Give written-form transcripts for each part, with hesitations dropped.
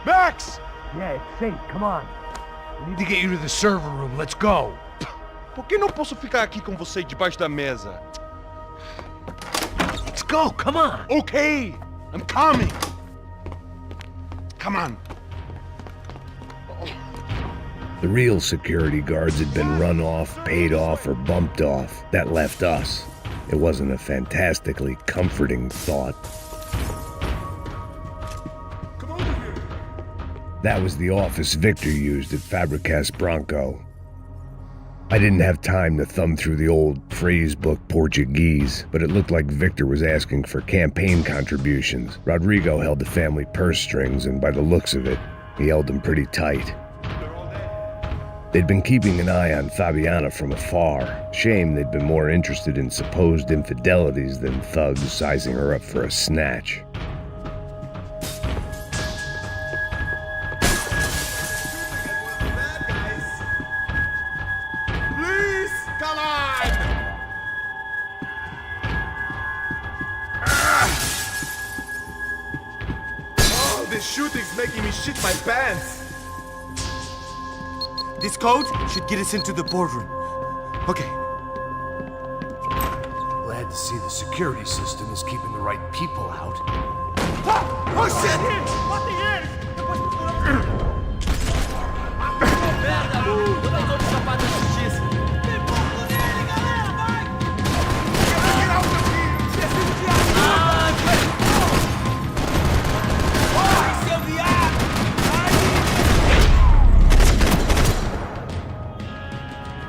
Max! Yeah, it's safe. Come on. We need to get you to the server room. Let's go. Por que não posso ficar aqui com você debaixo da mesa? Let's go. Come on. Okay, I'm coming. Come on. The real security guards had been run off, paid off, or bumped off. That left us. It wasn't a fantastically comforting thought. Come over here. That was the office Victor used at Fabricas Branco. I didn't have time to thumb through the old phrase book Portuguese, but it looked like Victor was asking for campaign contributions. Rodrigo held the family purse strings, and by the looks of it, he held them pretty tight. They'd been keeping an eye on Fabiana from afar. Shame they'd been more interested in supposed infidelities than thugs sizing her up for a snatch. Shooting's making me shit my pants. This code should get us into the boardroom. Okay. Glad to see the security system is keeping the right people out. Oh shit! What the hell?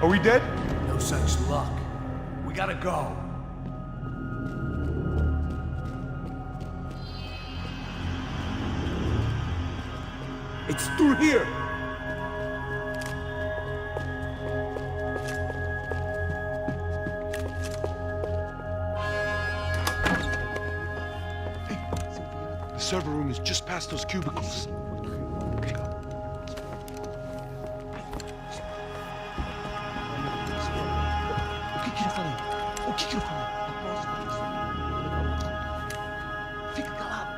Are we dead? No such luck. We gotta go. It's through here. Hey, the server room is just past those cubicles. Fica calado.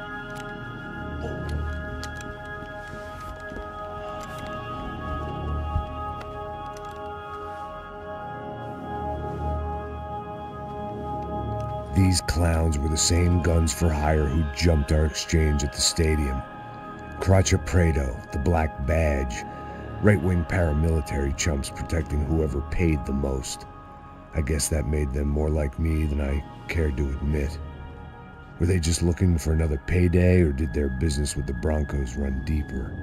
These clowns were the same guns for hire who jumped our exchange at the stadium. Cracha Prado, the Black Badge, right-wing paramilitary chumps protecting whoever paid the most. I guess that made them more like me than I cared to admit. Were they just looking for another payday, or did their business with the Broncos run deeper?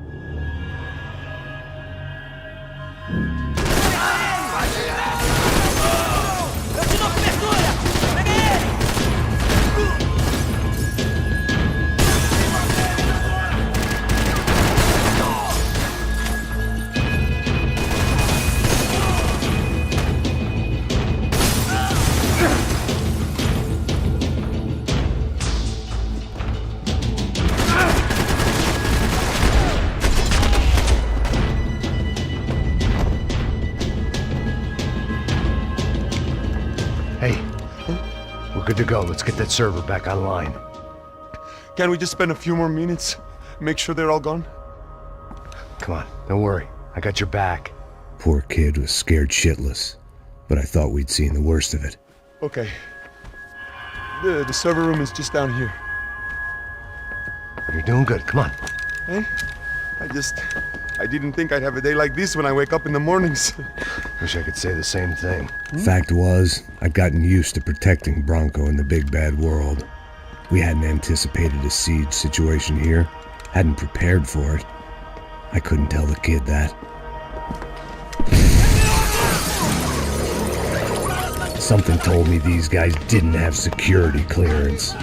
Hey, we're good to go. Let's get that server back online. Can't we just spend a few more minutes? Make sure they're all gone? Come on, don't worry. I got your back. Poor kid was scared shitless, but I thought we'd seen the worst of it. Okay. The server room is just down here. You're doing good. Come on. Hey? I didn't think I'd have a day like this when I wake up in the mornings. Wish I could say the same thing. Fact was, I'd gotten used to protecting Branco in the big bad world. We hadn't anticipated a siege situation here, hadn't prepared for it. I couldn't tell the kid that. Something told me these guys didn't have security clearance.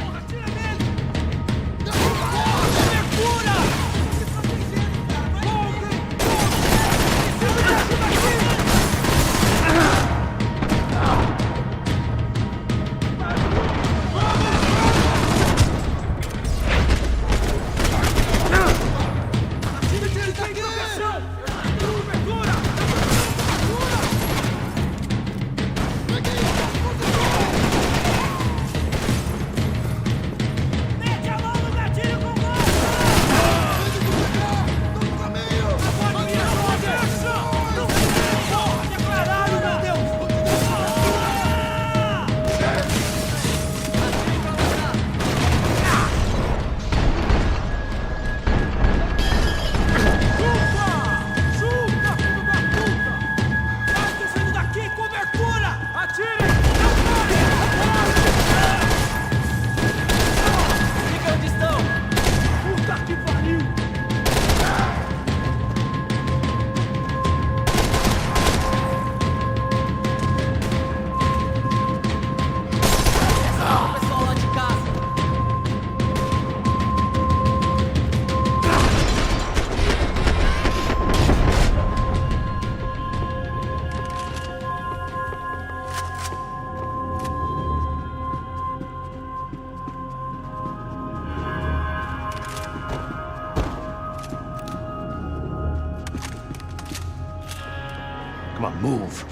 Come on, move.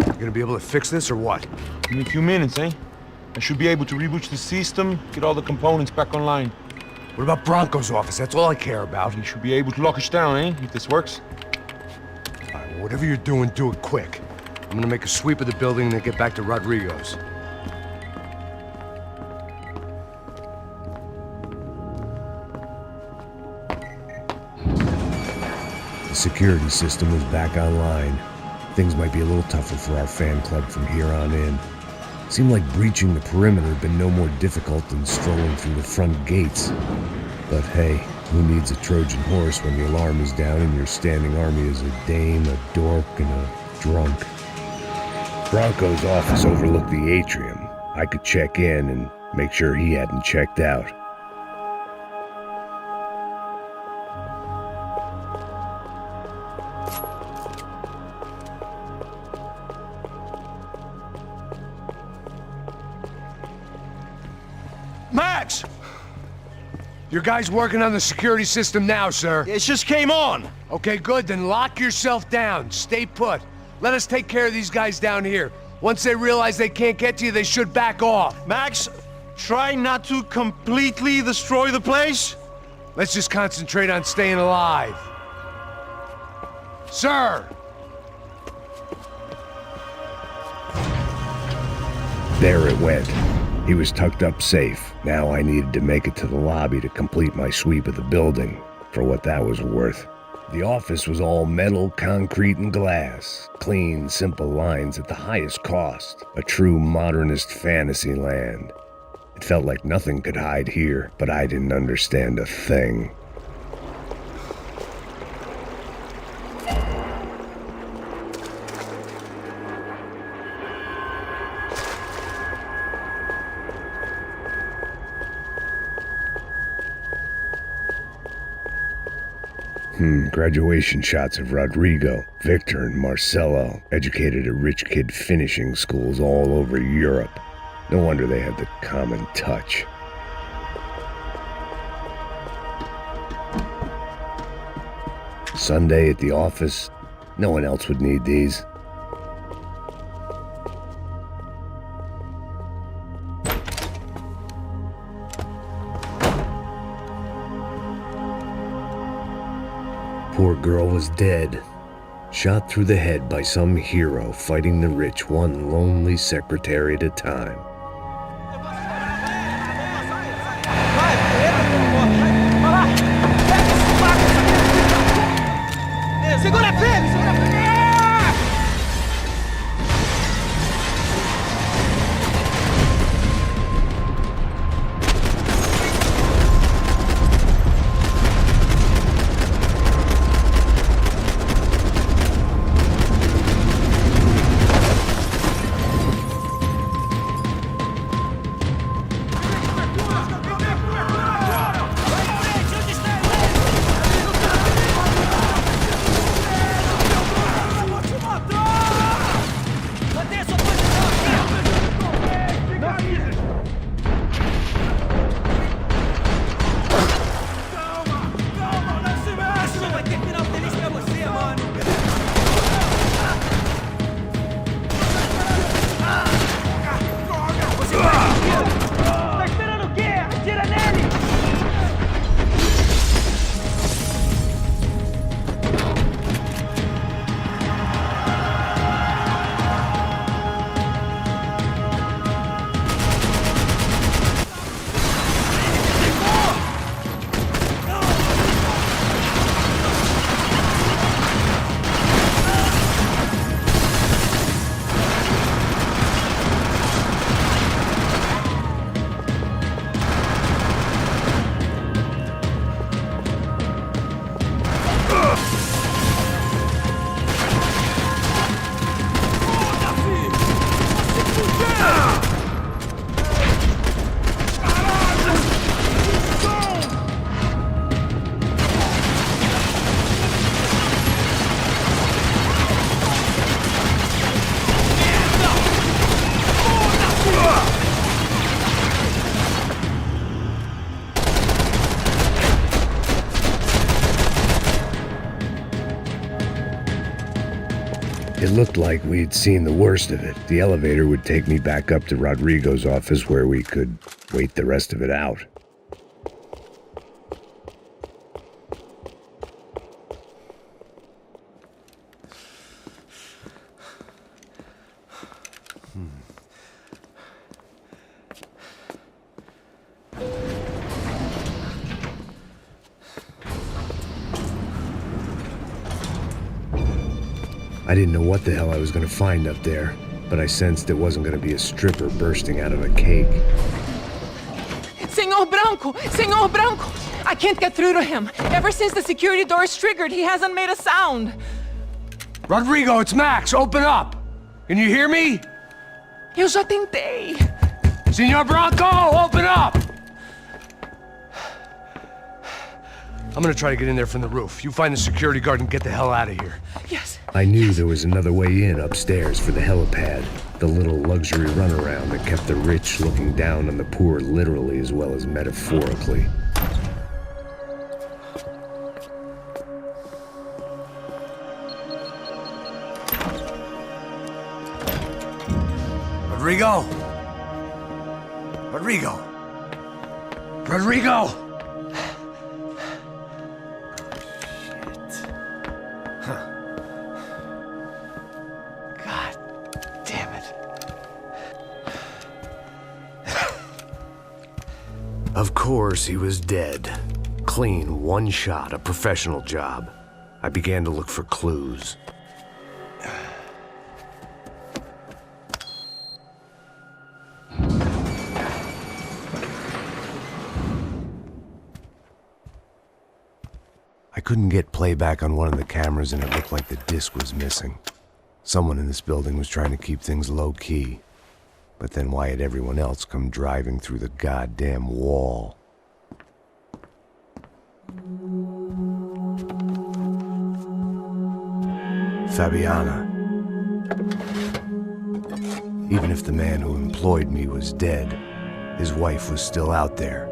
You gonna be able to fix this or what? In a few minutes, eh? I should be able to reboot the system, get all the components back online. What about Branco's office? That's all I care about. You should be able to lock us down, eh? If this works. All right, well, whatever you're doing, do it quick. I'm gonna make a sweep of the building and then get back to Rodrigo's. The security system was back online. Things might be a little tougher for our fan club from here on in. Seemed like breaching the perimeter had been no more difficult than strolling through the front gates. But hey, who needs a Trojan horse when the alarm is down and your standing army is a dame, a dork, and a drunk? Branco's office overlooked the atrium. I could check in and make sure he hadn't checked out. Max! Your guys working on the security system now, sir. It just came on! Okay, good, then lock yourself down. Stay put. Let us take care of these guys down here. Once they realize they can't get to you, they should back off. Max, try not to completely destroy the place. Let's just concentrate on staying alive. Sir! There it went. He was tucked up safe. Now I needed to make it to the lobby to complete my sweep of the building, for what that was worth. The office was all metal, concrete, and glass. Clean, simple lines at the highest cost. A true modernist fantasy land. It felt like nothing could hide here, but I didn't understand a thing. Graduation shots of Rodrigo, Victor, and Marcelo, educated at rich kid finishing schools all over Europe. No wonder they had the common touch. Sunday at the office, no one else would need these. Poor girl was dead, shot through the head by some hero fighting the rich one lonely secretary at a time. Segura firme, segura firme! It looked like we'd seen the worst of it. The elevator would take me back up to Rodrigo's office where we could wait the rest of it out. I didn't know what the hell I was going to find up there, but I sensed it wasn't going to be a stripper bursting out of a cake. Senor Branco! Senor Branco! I can't get through to him. Ever since the security door is triggered, he hasn't made a sound. Rodrigo, it's Max. Open up. Can you hear me? Eu já tentei. Senor Branco, open up! I'm gonna try to get in there from the roof. You find the security guard and get the hell out of here. Yes. I knew there was another way in upstairs for the helipad, the little luxury runaround that kept the rich looking down on the poor literally as well as metaphorically. Rodrigo? Rodrigo? Rodrigo? Of course, he was dead. Clean, one shot, a professional job. I began to look for clues. I couldn't get playback on one of the cameras and it looked like the disc was missing. Someone in this building was trying to keep things low-key. But then why had everyone else come driving through the goddamn wall? Fabiana. Even if the man who employed me was dead, his wife was still out there.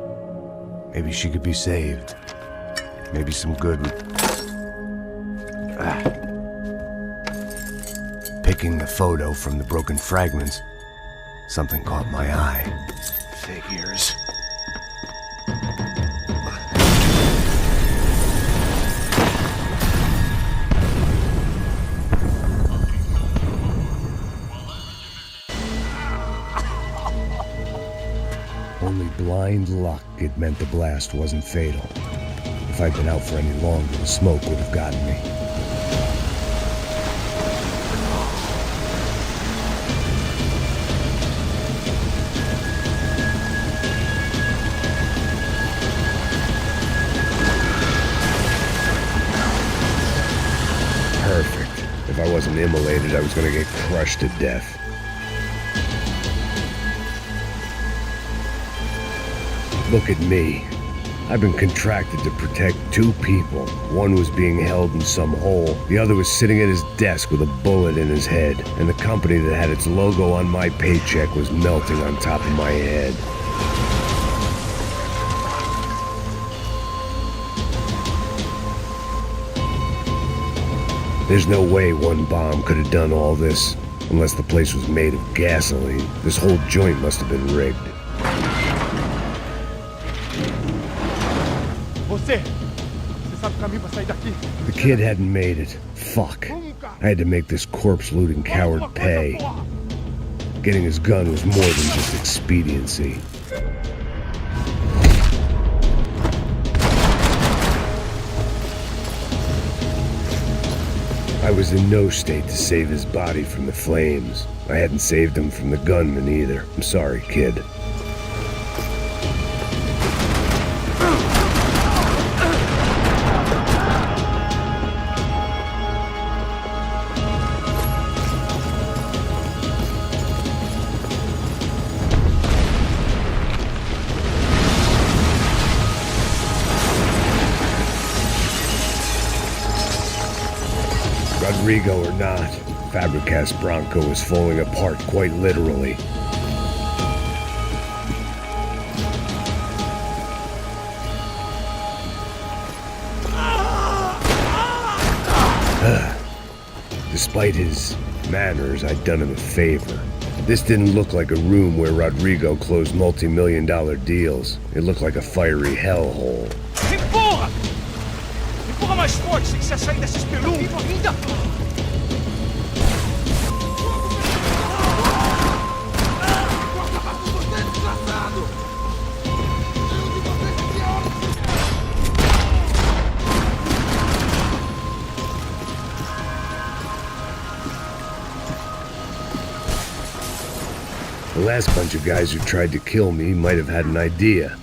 Maybe she could be saved. Maybe some good would... Picking the photo from the broken fragments, something caught my eye. Figures. Only blind luck it meant the blast wasn't fatal. If I'd been out for any longer, the smoke would have gotten me. Perfect. If I wasn't immolated, I was gonna get crushed to death. Look at me. I've been contracted to protect two people. One was being held in some hole. The other was sitting at his desk with a bullet in his head. And the company that had its logo on my paycheck was melting on top of my head. There's no way one bomb could have done all this. Unless the place was made of gasoline. This whole joint must have been rigged. Você sabe o caminho pra sair daqui? The kid hadn't made it. Fuck. I had to make this corpse-looting coward pay. Getting his gun was more than just expediency. I was in no state to save his body from the flames. I hadn't saved him from the gunman either. I'm sorry, kid. Rodrigo or not, Fabregas Branco was falling apart quite literally. Despite his manners, I'd done him a favor. This didn't look like a room where Rodrigo closed multi-million-dollar deals. It looked like a fiery hellhole. Empurra! Empurra mais forte, sem se sair dessa espelunca! Ainda! The last bunch of guys who tried to kill me might have had an idea.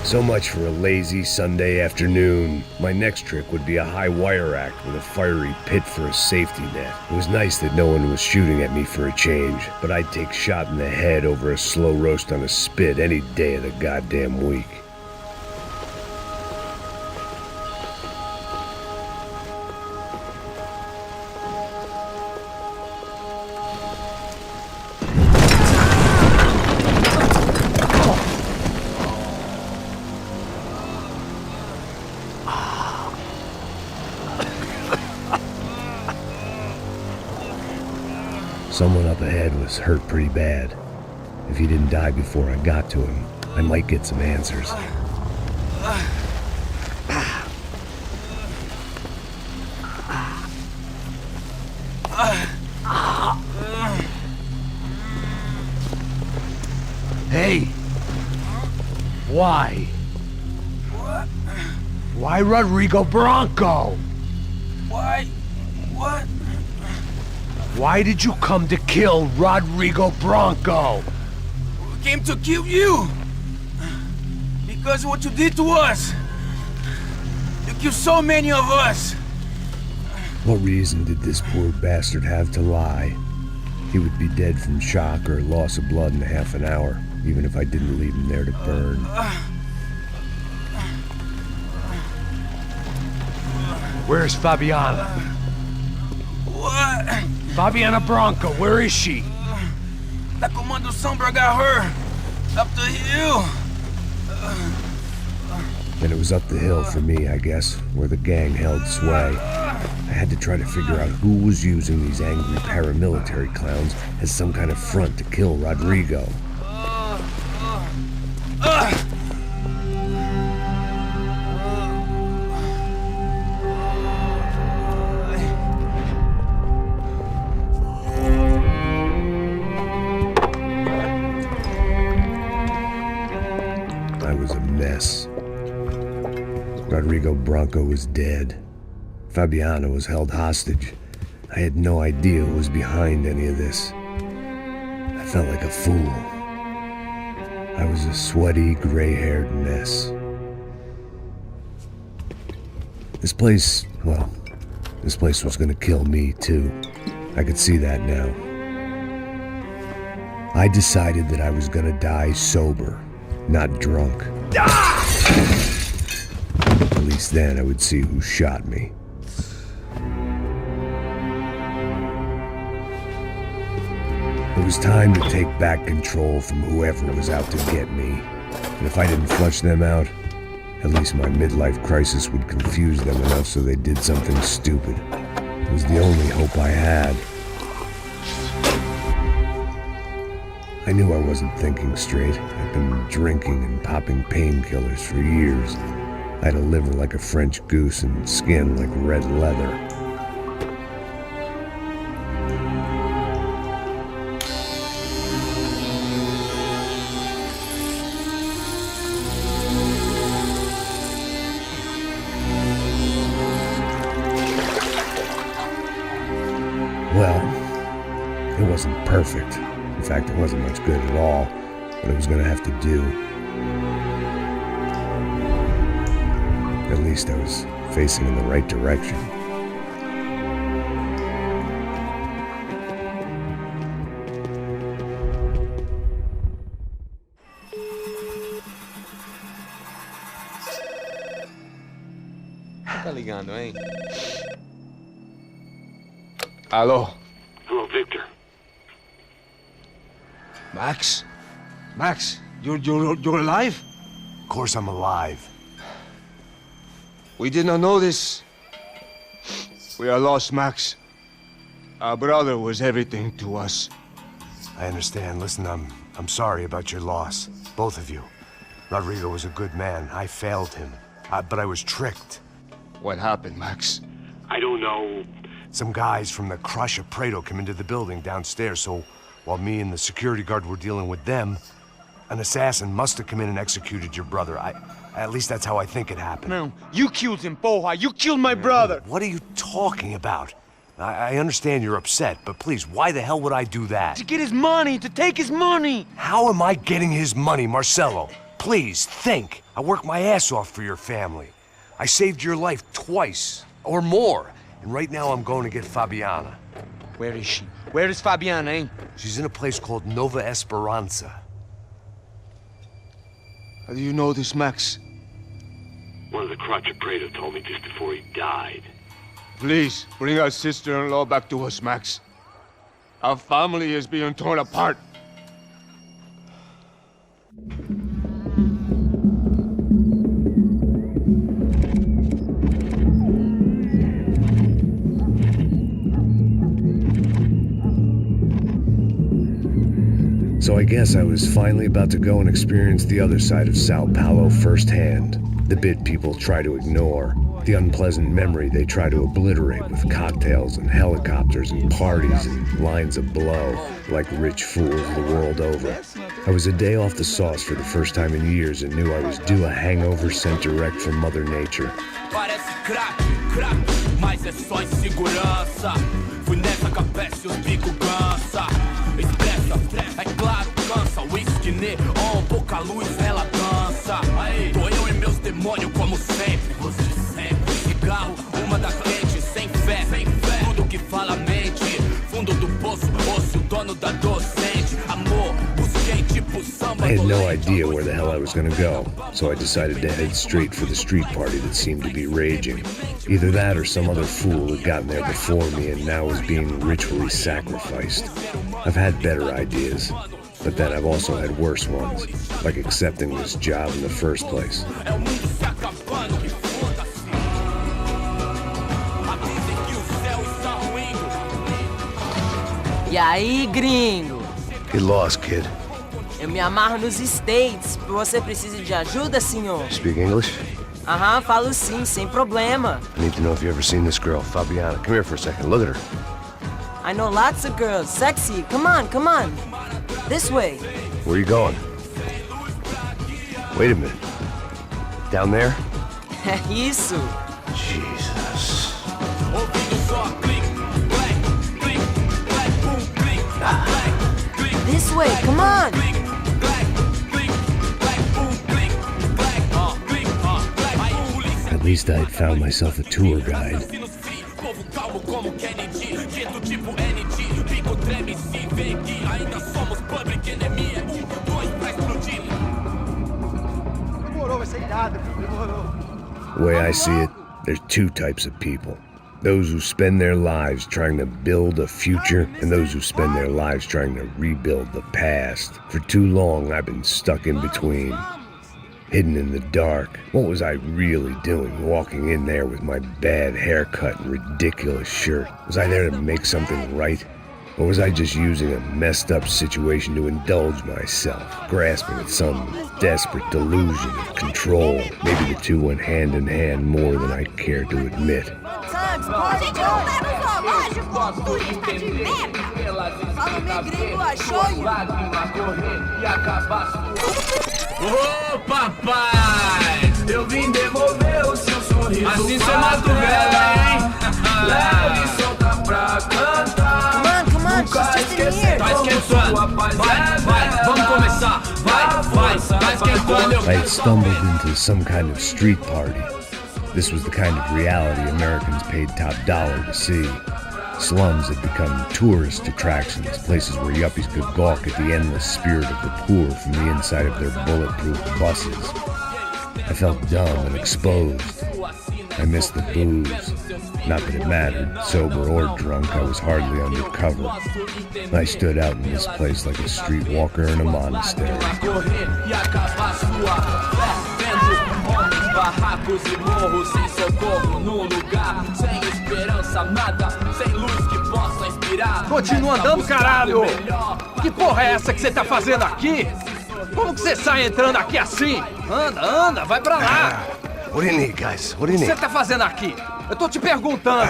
So much for a lazy Sunday afternoon. My next trick would be a high wire act with a fiery pit for a safety net. It was nice that no one was shooting at me for a change, but I'd take shot in the head over a slow roast on a spit any day of the goddamn week. Someone up ahead was hurt pretty bad. If he didn't die before I got to him, I might get some answers. Hey! Why? What? Why Rodrigo Branco? Why? What? Why did you come to kill Rodrigo Branco? We came to kill you! Because of what you did to us! You killed so many of us! What reason did this poor bastard have to lie? He would be dead from shock or loss of blood in half an hour, even if I didn't leave him there to burn. Where's Fabiana? What? Fabiana Branco, where is she? That Comando Sombra got her! Up the hill! Then it was up the hill for me, I guess, where the gang held sway. I had to try to figure out who was using these angry paramilitary clowns as some kind of front to kill Rodrigo. I was a mess. Rodrigo Branco was dead. Fabiana was held hostage. I had no idea who was behind any of this. I felt like a fool. I was a sweaty, gray-haired mess. This place was gonna kill me too. I could see that now. I decided that I was gonna die sober, not drunk. At least then I would see who shot me. It was time to take back control from whoever was out to get me. And if I didn't flush them out, at least my midlife crisis would confuse them enough so they did something stupid. It was the only hope I had. I knew I wasn't thinking straight. I'd been drinking and popping painkillers for years. I had a liver like a French goose and skin like red leather. Well, it wasn't perfect. In fact, it wasn't much good at all, but it was going to have to do. At least I was facing in the right direction. ligando, hein? Alô? Hello, Victor. Max? Max, you're alive? Of course I'm alive. We did not know this. We are lost, Max. Our brother was everything to us. I understand. Listen, I'm sorry about your loss. Both of you. Rodrigo was a good man. I failed him. But I was tricked. What happened, Max? I don't know. Some guys from the Crush of Prado came into the building downstairs, so while me and the security guard were dealing with them, an assassin must have come in and executed your brother. At least that's how I think it happened. No, you killed him, porra. You killed my brother. What are you talking about? I understand you're upset, but please, why the hell would I do that? To get his money, to take his money. How am I getting his money, Marcelo? Please, think. I worked my ass off for your family. I saved your life twice, or more. And right now I'm going to get Fabiana. Where is she? Where is Fabiana, eh? She's in a place called Nova Esperanza. How do you know this, Max? One of the Crotch of Prado told me just before he died. Please, bring our sister-in-law back to us, Max. Our family is being torn apart. So I guess I was finally about to go and experience the other side of São Paulo firsthand. The bit people try to ignore. The unpleasant memory they try to obliterate with cocktails and helicopters and parties and lines of blow, like rich fools the world over. I was a day off the sauce for the first time in years and knew I was due a hangover sent direct from Mother Nature. Parece crack, mas é só insegurança. Fui nessa capeste, os bico cansa. Expressa, é claro, cansa. Whisky neon, pouca luz, ela dança. Tô eu e meus demônios como sempre. Você sempre. Cigarro, uma da quente, sem fé. Tudo que fala a mente. Fundo do poço, osso, dono da docente. Amor, busquei tipo samba. I had no idea where the hell I was gonna go, so I decided to head straight for the street party that seemed to be raging. Either that or some other fool had gotten there before me and now was being ritually sacrificed. I've had better ideas, but then I've also had worse ones, like accepting this job in the first place. E aí, gringo? Get lost, kid. Eu me amarro nos States. Você precisa de ajuda, senhor? Speak English? Aham, falo sim, sem problema. I need to know if you've ever seen this girl, Fabiana. Come here for a second. Look at her. I know lots of girls. Sexy. Come on, come on. This way. Where are you going? Wait a minute. Down there? É isso. Jesus. This way, come on. At least I'd found myself a tour guide. The way I see it, there's two types of people. Those who spend their lives trying to build a future, and those who spend their lives trying to rebuild the past. For too long, I've been stuck in between. Hidden in the dark. What was I really doing walking in there with my bad haircut and ridiculous shirt? Was I there to make something right? Or was I just using a messed up situation to indulge myself, grasping at some desperate delusion of control? Maybe the two went hand in hand more than I care to admit. Ô papai, eu vim devolver o seu sorriso. Assim você mata o velho, hein? Leve e solta pra cantar. Come on, she's just in here. Tá esquentando. Vai, vamos começar. Vai, tá esquentando. I had stumbled into some kind of street party. This was the kind of reality Americans paid top dollar to see. Slums had become tourist attractions, places where yuppies could gawk at the endless spirit of the poor from the inside of their bulletproof buses. I felt dumb and exposed. I missed the booze. Not that it mattered. Sober or drunk, I was hardly undercover. I stood out in this place like a streetwalker in a monastery. Barracos e morros sem socorro num lugar sem esperança, nada, sem luz que possa inspirar. Continua andando, caralho! Que porra é essa que você tá fazendo aqui? Como que você sai entrando aqui assim? Anda, vai pra lá! What do you need, guys? What do you O que need? você tá fazendo aqui? Eu tô te perguntando.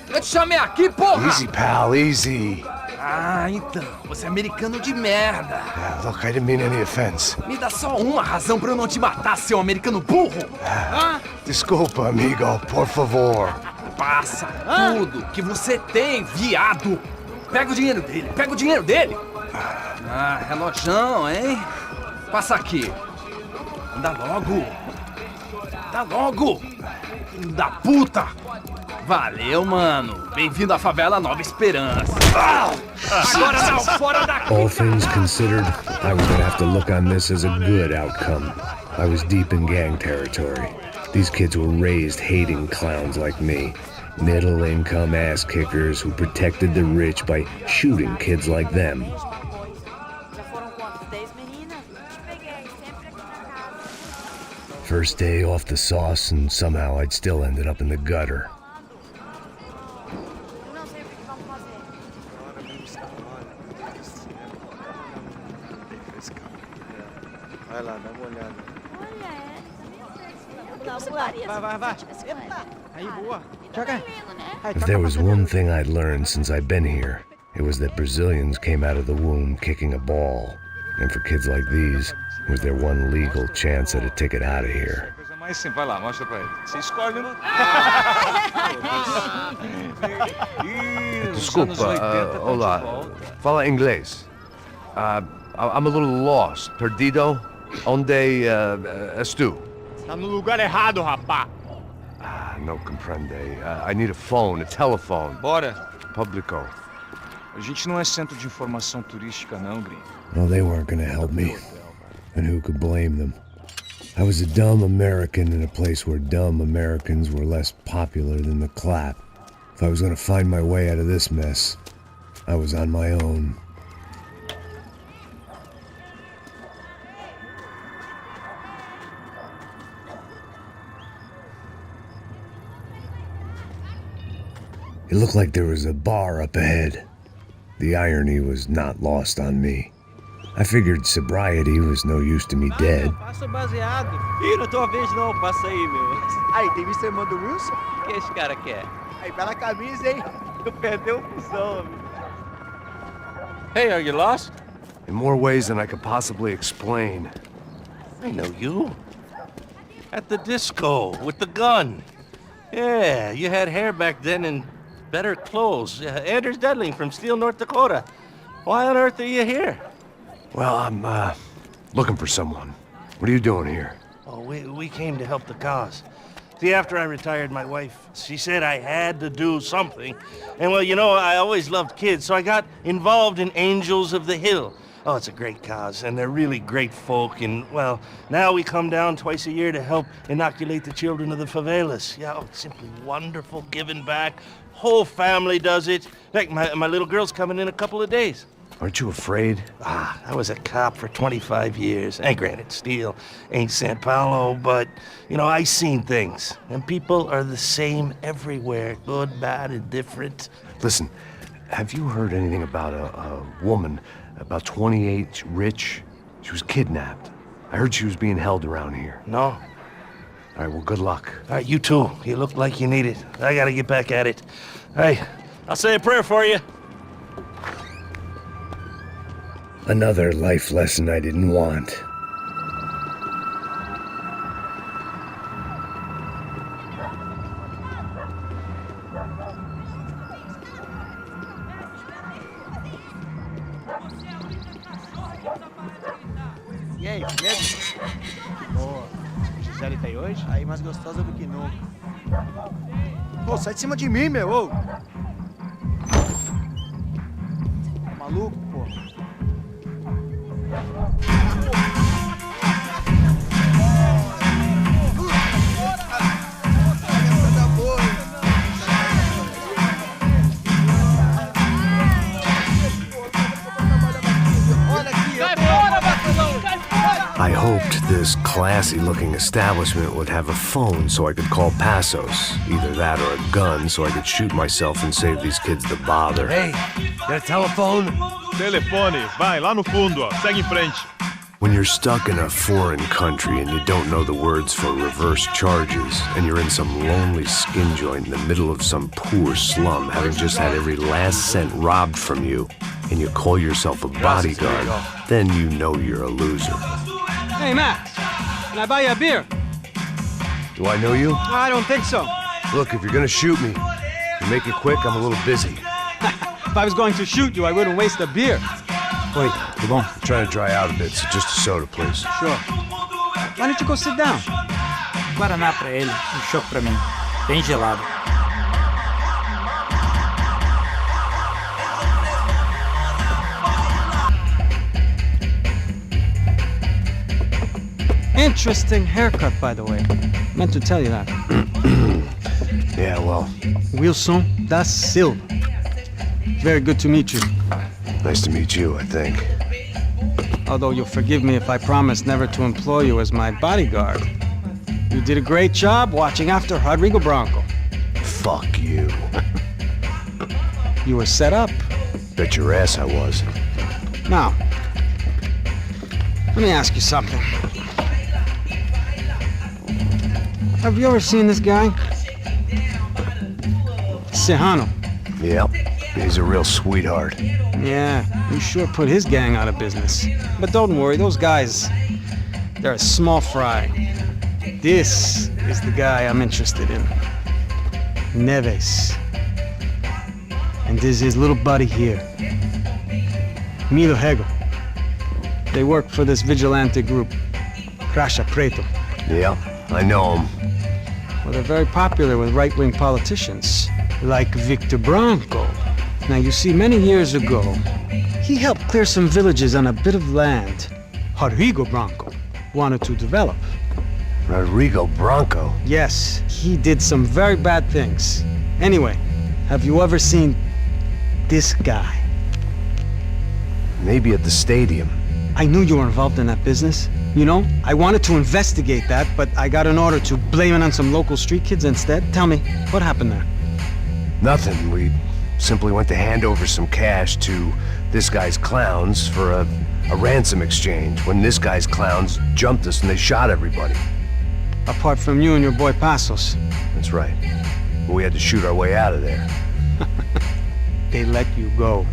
Eu te chamei aqui, porra! Easy, pal, easy. Ah, então, você é americano de merda. Yeah, look, I didn't mean any offense. Me dá só uma razão pra eu não te matar, seu americano burro. Desculpa, amigo, por favor. Passa tudo que você tem, viado. Pega o dinheiro dele, Ah, relojão, hein? Passa aqui. Anda logo. Filho da puta. Valeu, mano. Bem-vindo à favela Nova Esperança. Agora não, fora daqui. All things considered, I was gonna have to look on this as a good outcome. I was deep in gang territory. These kids were raised hating clowns like me. Middle-income ass-kickers who protected the rich by shooting kids like them. First day off the sauce, and somehow I'd still ended up in the gutter. Vai lá, dá uma olhada. Aí, boa. Joga. If there was one thing I'd learned since I'd been here, it was that Brazilians came out of the womb kicking a ball. And for kids like these, it was their one legal chance at a ticket out of here. Mas sim, vai lá, mostra pra ele. Você escolhe, né? Desculpa, olá. Fala inglês. I'm a little lost. Perdido? Onde és tu? Tá no lugar errado, rapá. No comprende. I need a phone, a telephone. Bora. Publico. A gente não é centro de informação turística, não, gringo. Well, they weren't gonna help me. And who could blame them? I was a dumb American in a place where dumb Americans were less popular than the clap. If I was gonna find my way out of this mess, I was on my own. It looked like there was a bar up ahead. The irony was not lost on me. I figured sobriety was no use to me dead. Passa o baseado. Ih, não é tua vez não, passa aí, meu. Aí, tem Mr. Mando Wilson? O que esse cara quer? Aí, bela camisa, hein? Tu perdeu o fusão, amigo. Hey, are you lost? In more ways than I could possibly explain. I know you. At the disco, with the gun. Yeah, you had hair back then and better clothes. Anders Dedling from Steele, North Dakota. Why on earth are you here? Well, I'm, looking for someone. What are you doing here? Oh, we came to help the cause. See, after I retired, my wife, she said I had to do something. And, well, you know, I always loved kids, so I got involved in Angels of the Hill. Oh, it's a great cause, and they're really great folk, and, well, now we come down twice a year to help inoculate the children of the favelas. Yeah, oh, it's simply wonderful, giving back. Whole family does it. In fact, my little girl's coming in a couple of days. Aren't you afraid? I was a cop for 25 years. And granted, Steele ain't São Paulo, but, you know, I seen things. And people are the same everywhere, good, bad, and different. Listen, have you heard anything about a woman, about 28, rich? She was kidnapped. I heard she was being held around here. No. All right, well, good luck. All right, you too. You look like you need it. I gotta get back at it. Hey, I'll say a prayer for you. Another life lesson I didn't want. E aí, beleza? Boa. Gisele tá aí hoje? Aí, mais gostosa do que nunca. Pô, sai de cima de mim, meu! Ô. Tá maluco, pô? I hoped this classy-looking establishment would have a phone so I could call Passos. Either that or a gun so I could shoot myself and save these kids the bother. Hey, got a telephone? Telefone, vai, lá no fundo, ó. Segue em frente. When you're stuck in a foreign country and you don't know the words for reverse charges, and you're in some lonely skin joint in the middle of some poor slum, having just had every last cent robbed from you, and you call yourself a bodyguard, then you know you're a loser. Hey, Max, can I buy you a beer? Do I know you? I don't think so. Look, if you're gonna shoot me, you make it quick, I'm a little busy. If I was going to shoot you, I wouldn't waste a beer. Oi, tá bom? I'm trying to dry out a bit, so just a soda, please. Sure. Why don't you go sit down? Guaraná pra ele, chopp pra mim. Bem gelado. Interesting haircut, by the way. Meant to tell you that. Yeah, well. Wilson da Silva. Very good to meet you. Nice to meet you, I think. Although you'll forgive me if I promise never to employ you as my bodyguard. You did a great job watching after Rodrigo Branco. Fuck you. You were set up. Bet your ass I was. Now, let me ask you something. Have you ever seen this guy? Serrano. Yep, he's a real sweetheart. Yeah, you sure put his gang out of business. But don't worry, those guys, they're a small fry. This is the guy I'm interested in. Neves. And this is his little buddy here. Milo Hegel. They work for this vigilante group, Crasha Preto. Yeah, I know him. Well, they're very popular with right-wing politicians, like Victor Branco. Now, you see, many years ago, he helped clear some villages on a bit of land Rodrigo Branco wanted to develop. Rodrigo Branco? Yes, he did some very bad things. Anyway, have you ever seen this guy? Maybe at the stadium. I knew you were involved in that business. You know, I wanted to investigate that, but I got an order to blame it on some local street kids instead. Tell me, what happened there? Nothing. We simply went to hand over some cash to this guy's clowns for a ransom exchange when this guy's clowns jumped us and they shot everybody. Apart from you and your boy Passos. That's right. But we had to shoot our way out of there. They let you go.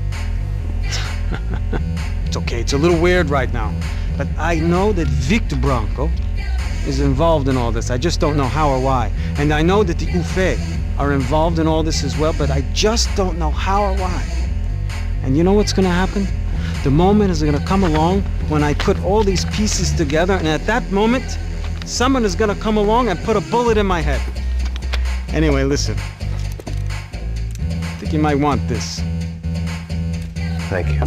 It's okay, it's a little weird right now. But I know that Victor Branco is involved in all this. I just don't know how or why. And I know that the UFE are involved in all this as well, but I just don't know how or why. And you know what's gonna happen? The moment is gonna come along when I put all these pieces together, and at that moment, someone is gonna come along and put a bullet in my head. Anyway, listen. I think you might want this. Thank you.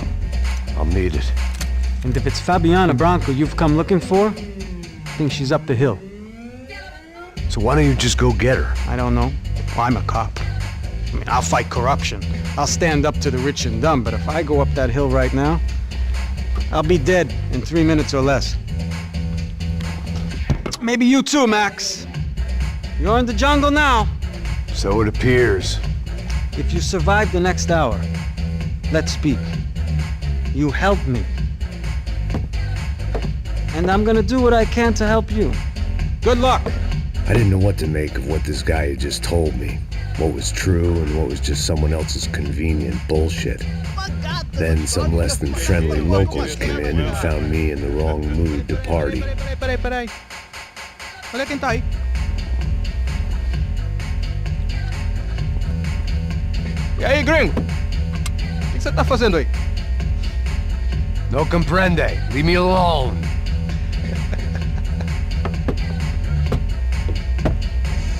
I'll need it. And if it's Fabiana Branco you've come looking for, I think she's up the hill. So why don't you just go get her? I don't know. Well, I'm a cop. I mean, I'll fight corruption. I'll stand up to the rich and dumb, but if I go up that hill right now, I'll be dead in 3 minutes or less. Maybe you too, Max. You're in the jungle now. So it appears. If you survive the next hour, let's speak. You help me. And I'm gonna do what I can to help you. Good luck! I didn't know what to make of what this guy had just told me. What was true and what was just someone else's convenient bullshit. Then some less than friendly locals came in and found me in the wrong mood to party. Peraí. Olha quem tá aí. E aí, gringo? O que você tá fazendo aí? No comprende. Leave me alone.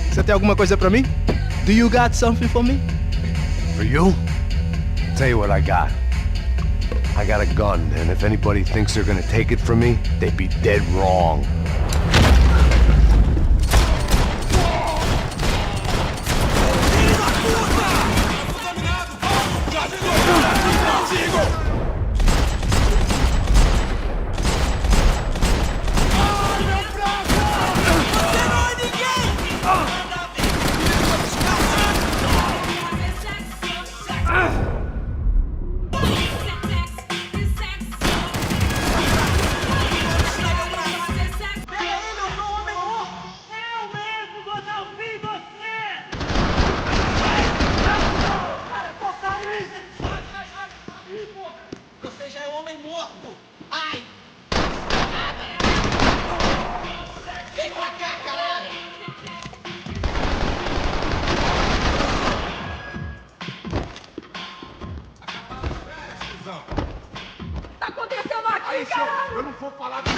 Você tem alguma coisa pra mim? Do you got something for me? For you? Tell you what I got. I got a gun, and if anybody thinks they're gonna take it from me, they'd be dead wrong. Tá acontecendo aqui, caralho? Eu não vou falar com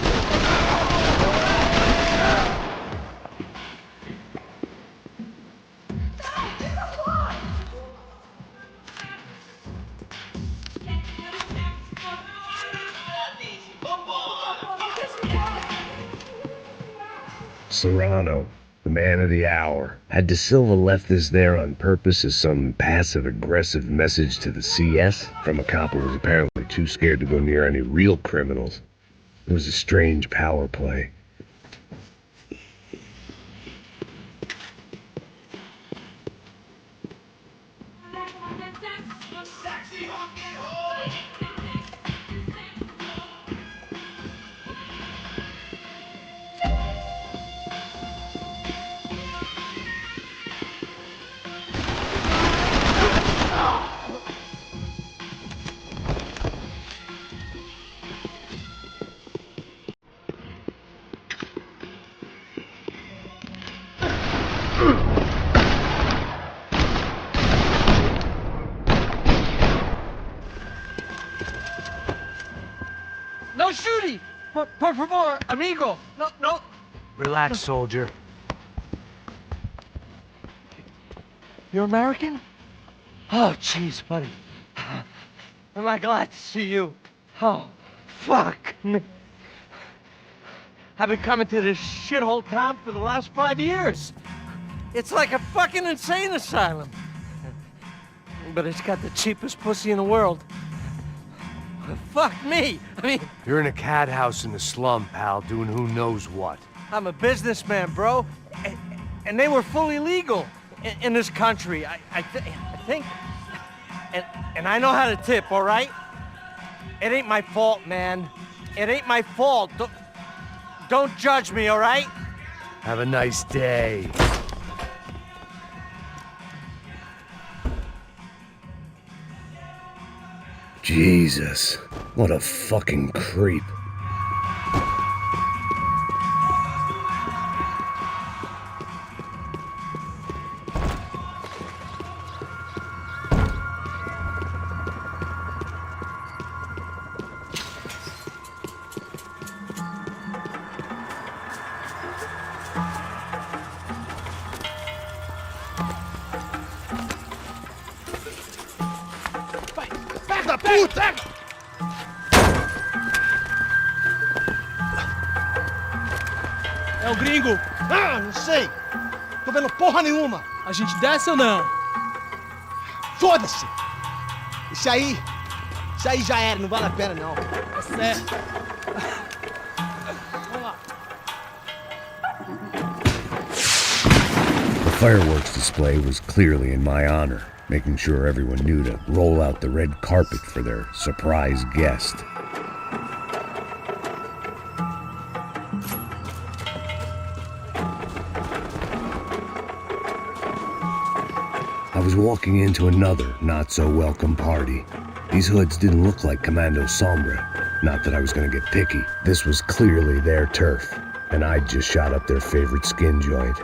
Serrano, the man of the hour. Had De Silva left this there on purpose as some passive-aggressive message to the CS from a cop who was apparently too scared to go near any real criminals? It was a strange power play. No shooting! Por favor, amigo! No. Relax, soldier. You're American? Oh, jeez, buddy. Am I glad to see you? Oh, fuck me. I've been coming to this shithole town for the last 5 years. It's like a fucking insane asylum. But it's got the cheapest pussy in the world. Fuck me. I mean, You're in a cat house in the slum, pal, doing who knows what. I'm a businessman, bro. And they were fully legal in this country. I think. And I know how to tip, all right? It ain't my fault, man. It ain't my fault. Don't judge me, all right? Have a nice day. Jesus, what a fucking creep. Da puta! É o gringo. Ah, não sei. Tô vendo porra nenhuma. A gente desce ou não? Foda-se. Isso aí já era, não vale a pena não. É certo. Vamos lá. The fireworks display was clearly in my honor, making sure everyone knew to roll out the red carpet for their surprise guest. I was walking into another not-so-welcome party. These hoods didn't look like Commando Sombra. Not that I was gonna get picky. This was clearly their turf, and I'd just shot up their favorite skin joint.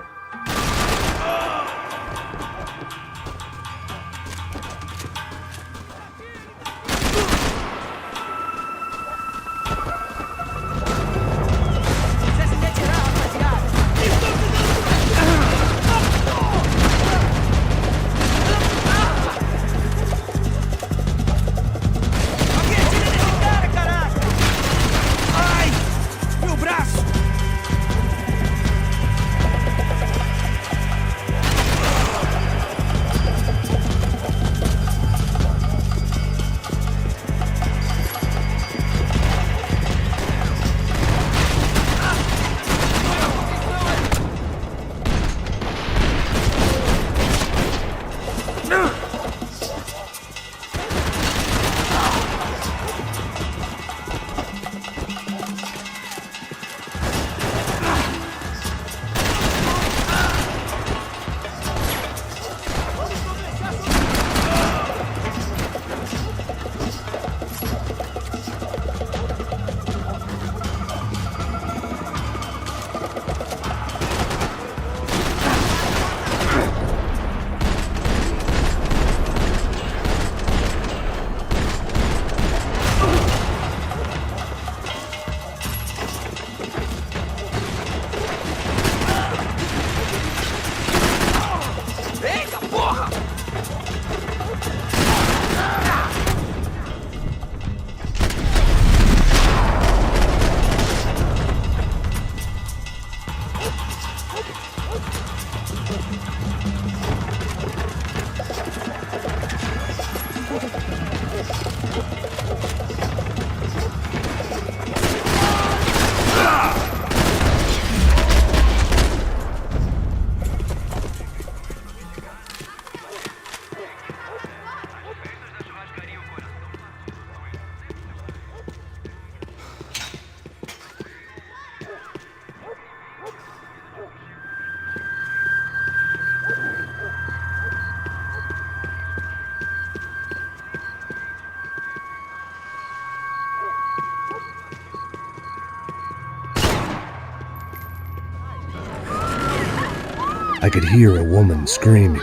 I could hear a woman screaming.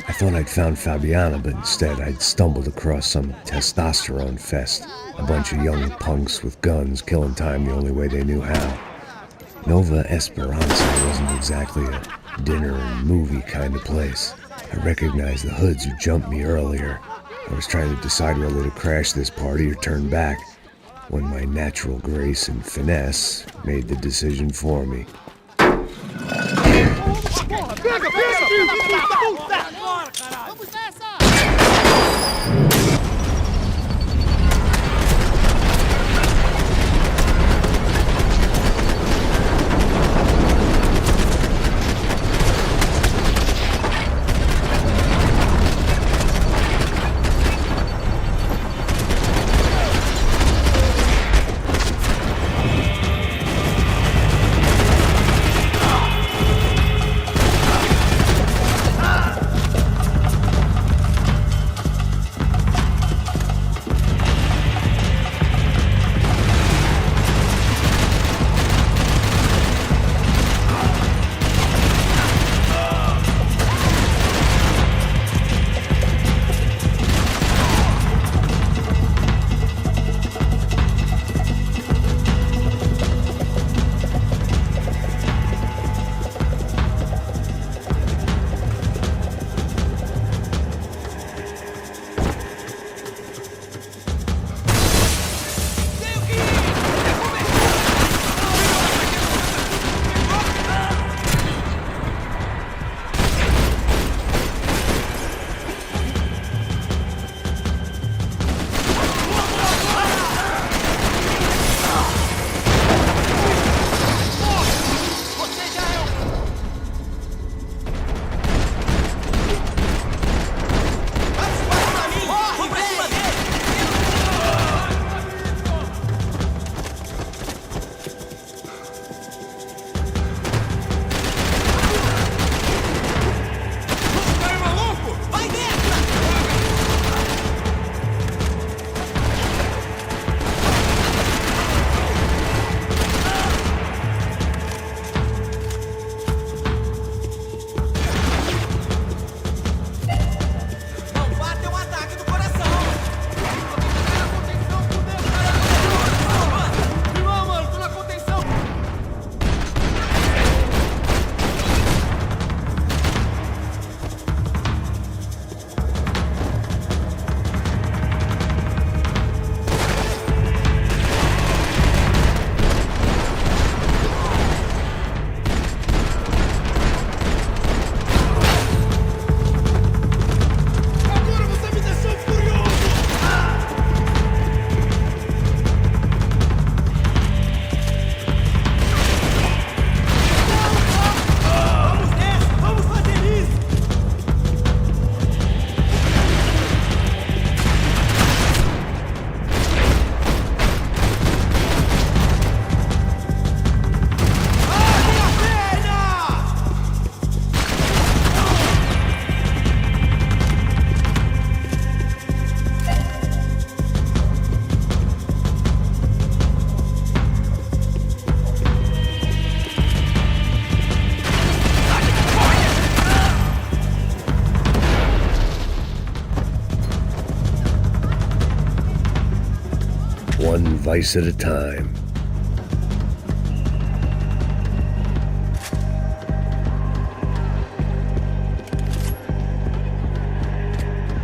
I thought I'd found Fabiana, but instead I'd stumbled across some testosterone fest. A bunch of young punks with guns killing time the only way they knew how. Nova Esperanza wasn't exactly a dinner and movie kind of place. I recognized the hoods who jumped me earlier. I was trying to decide whether to crash this party or turn back, when my natural grace and finesse made the decision for me. One vice at a time.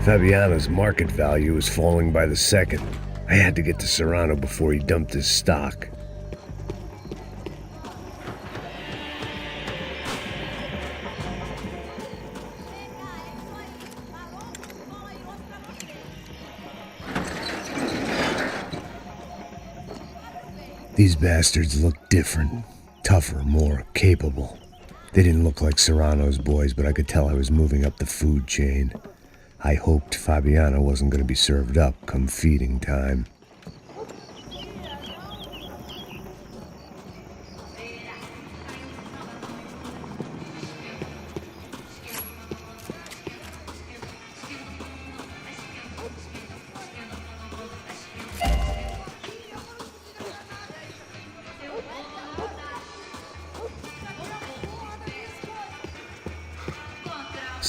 Fabiana's market value was falling by the second. I had to get to Serrano before he dumped his stock. These bastards looked different, tougher, more capable. They didn't look like Serrano's boys, but I could tell I was moving up the food chain. I hoped Fabiana wasn't going to be served up come feeding time.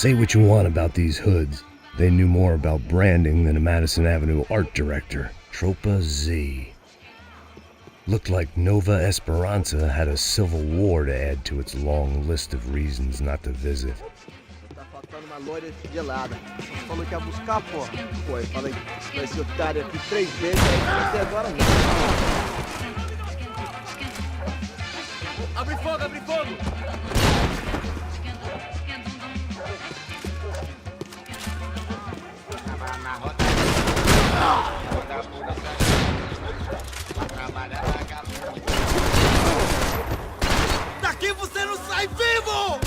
Say what you want about these hoods. They knew more about branding than a Madison Avenue art director. Tropa Z. Looked like Nova Esperanza had a civil war to add to its long list of reasons not to visit. Tá faltando uma loira gelada. Falou que ia buscar, porra. Pô, eu falei, esse otário aqui 3 vezes, aí até agora não. Abre fogo, abre fogo! Daqui você não sai vivo!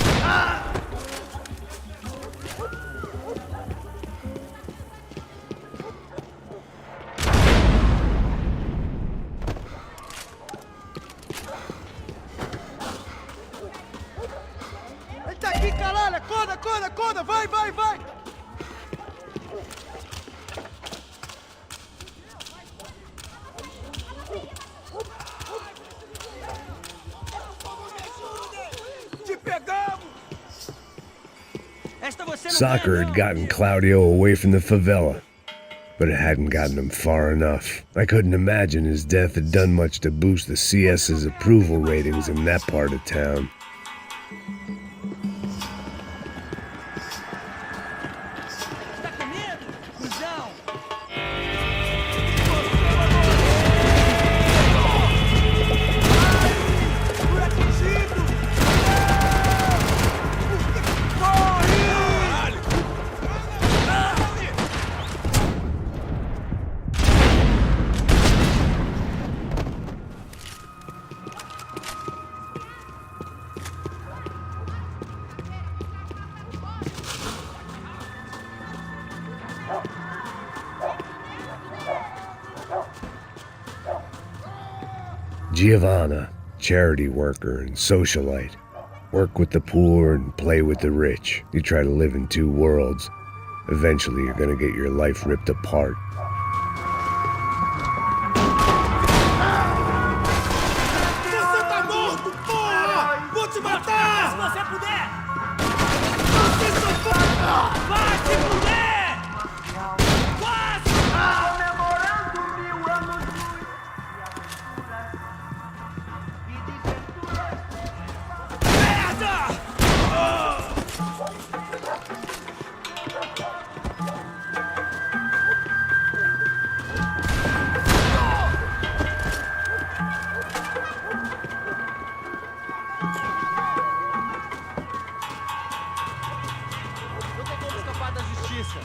Ele tá aqui, caralho! Acorda, acorda, acorda! Vai, vai, vai! Soccer had gotten Claudio away from the favela, but it hadn't gotten him far enough. I couldn't imagine his death had done much to boost the CS's approval ratings in that part of town. Giovanna, charity worker and socialite. Work with the poor and play with the rich. You try to live in 2 worlds. Eventually you're gonna get your life ripped apart. Você tá morto, porra! Vou te matar! Se você puder! Você só vai se puder! Quase! Comemorando 1000 anos de... Merda! Não tem como escapar da justiça.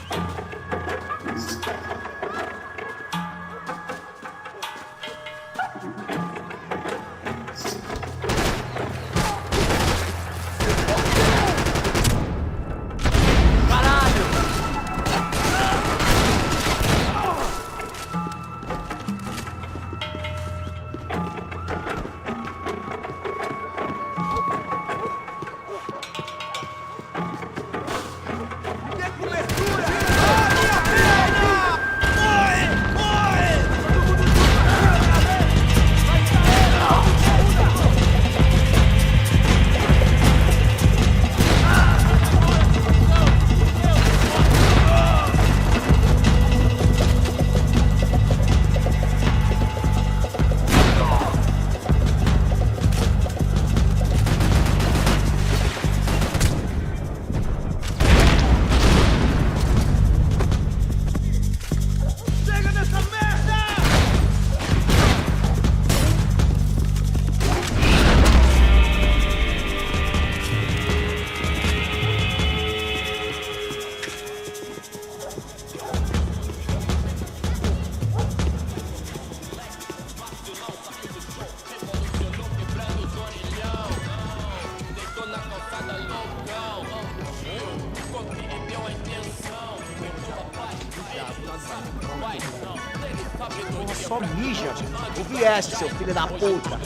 Só mija. O viesse, seu filho da puta.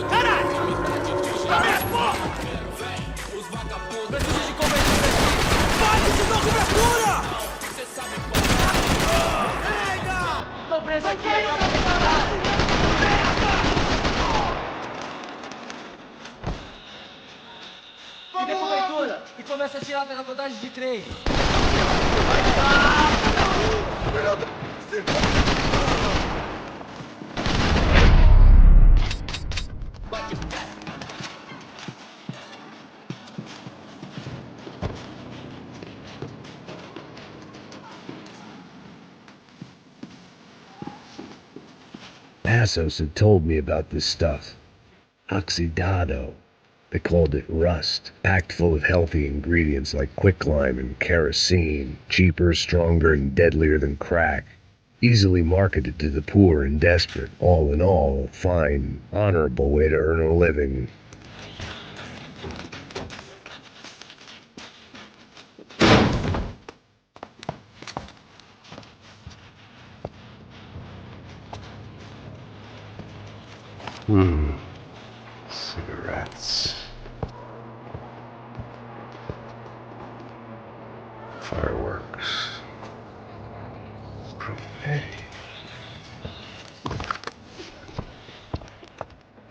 Caralho! Abre as portas! Preciso de cobertura! Vai, de novo cobertura! Pega! Tô preso aqui! Merda! Dê cobertura e começa a tirar pela contagem de 3. Passos had told me about this stuff. Oxidado. They called it rust, packed full of healthy ingredients like quicklime and kerosene, cheaper, stronger, and deadlier than crack. Easily marketed to the poor and desperate. All in all, a fine, honorable way to earn a living. Cigarettes. Fireworks. Propane.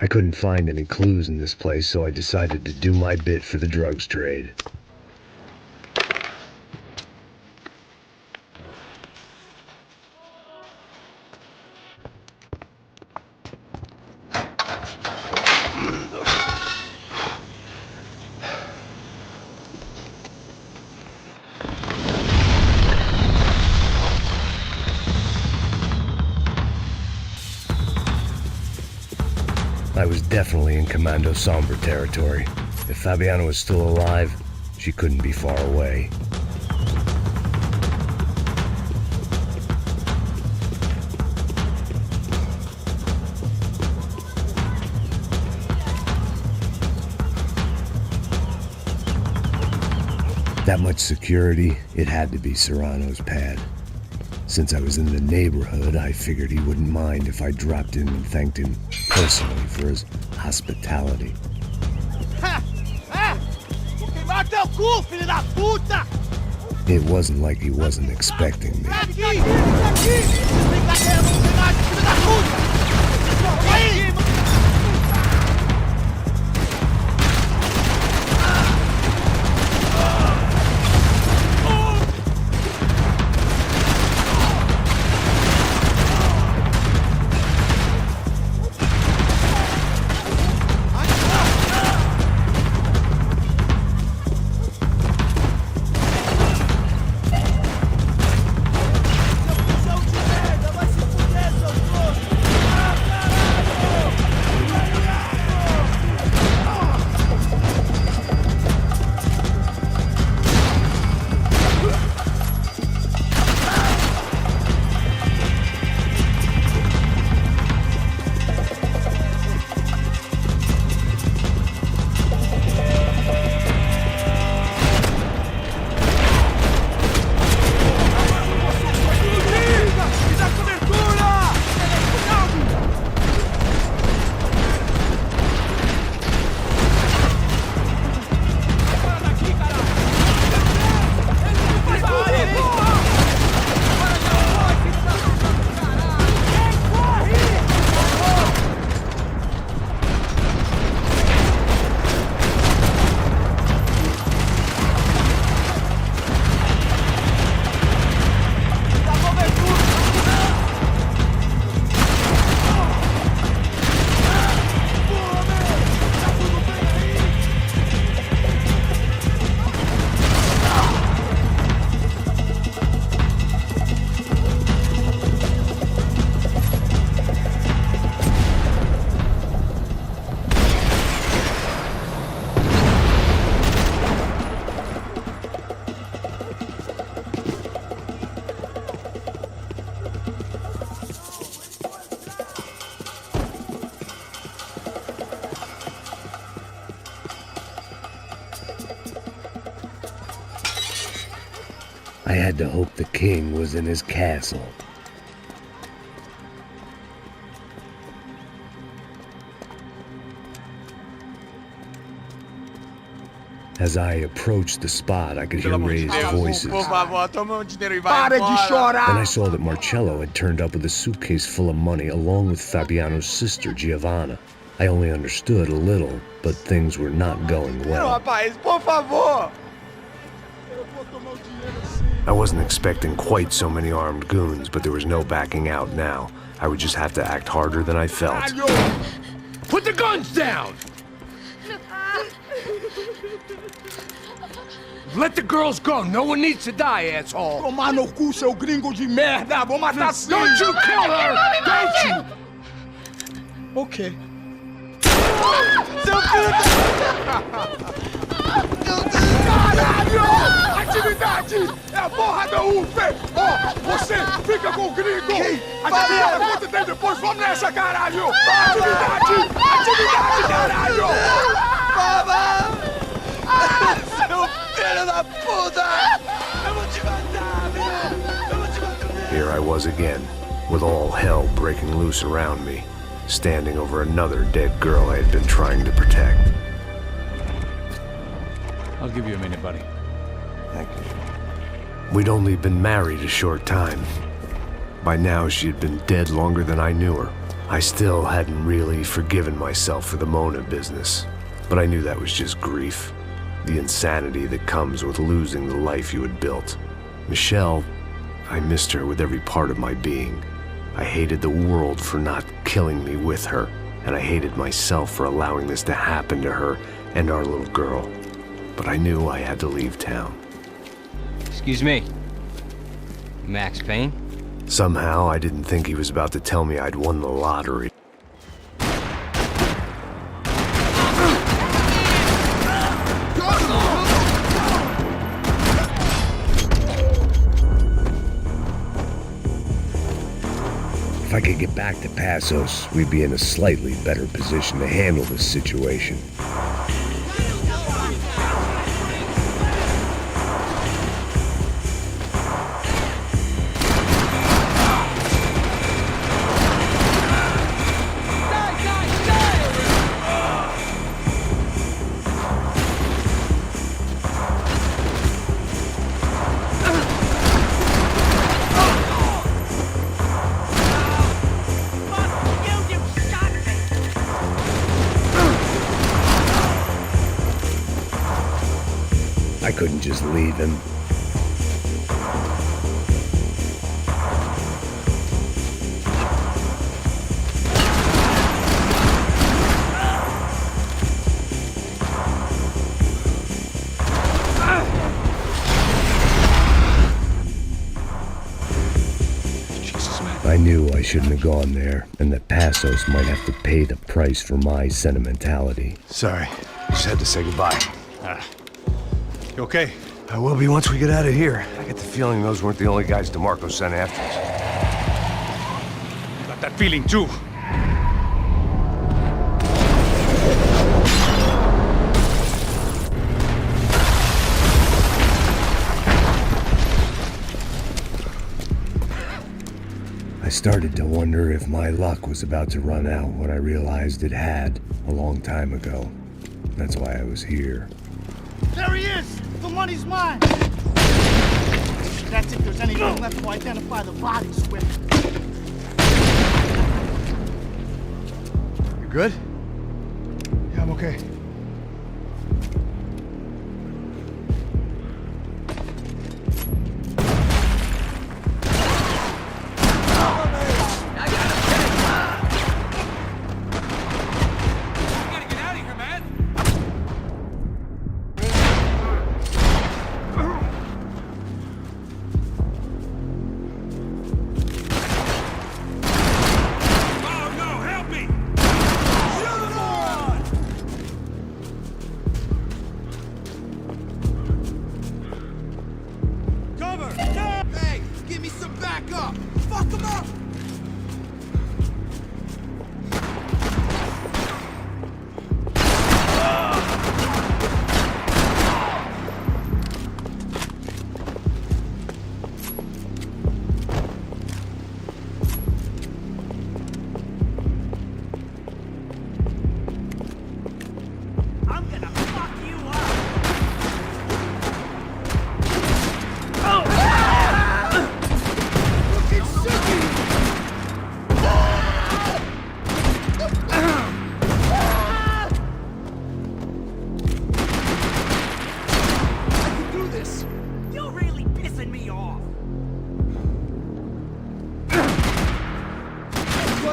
I couldn't find any clues in this place, so I decided to do my bit for the drugs trade. I was definitely in Commando Sombra territory. If Fabiana was still alive, she couldn't be far away. That much security, it had to be Serrano's pad. Since I was in the neighborhood, I figured he wouldn't mind if I dropped in and thanked him personally for his hospitality. Vou queimar teu cu, filho da puta! It wasn't like he wasn't expecting me. Aqui! Aqui! Brincadeira, vamos queimar, filho da puta! Aí! I had to hope the king was in his castle. As I approached the spot, I could hear raised voices. Por favor, toma o dinheiro e vai Para de embora. chorar! Then I saw that Marcello had turned up with a suitcase full of money along with Fabiano's sister, Giovanna. I only understood a little, but things were not going Não, well. rapaz, por favor. I wasn't expecting quite so many armed goons, but there was no backing out now. I would just have to act harder than I felt. Put the guns down! Let the girls go. No one needs to die, asshole. Tomar no cu, seu gringo de merda! Vou matar sim! Don't you kill her! Don't you! Ok. Seu filho Caralho! Atividade! É a porra da UFE! Ó, você fica com o gringo! A gente fala quanto tem depois, vamos nessa, caralho! Atividade! Atividade, caralho! Baba! Seu filho da puta! Eu vou te matar, meu! Eu vou te matar! Here I was again, with all hell breaking loose around me, standing over another dead girl I had been trying to protect. I'll give you a minute, buddy. Thank you. We'd only been married a short time. By now, she had been dead longer than I knew her. I still hadn't really forgiven myself for the Mona business, but I knew that was just grief. The insanity that comes with losing the life you had built. Michelle, I missed her with every part of my being. I hated the world for not killing me with her, and I hated myself for allowing this to happen to her and our little girl. But I knew I had to leave town. Excuse me. Max Payne? Somehow, I didn't think he was about to tell me I'd won the lottery. If I could get back to Passos, we'd be in a slightly better position to handle this situation. I couldn't just leave him. I knew I shouldn't have gone there, and that Passos might have to pay the price for my sentimentality. Sorry, just had to say goodbye. You okay? I will be once we get out of here. I get the feeling those weren't the only guys DeMarco sent after us. Got that feeling too. I started to wonder if my luck was about to run out when I realized it had a long time ago. That's why I was here. There he is! The money's mine! That's if there's anything left to identify the bodies with. You good? Yeah, I'm okay.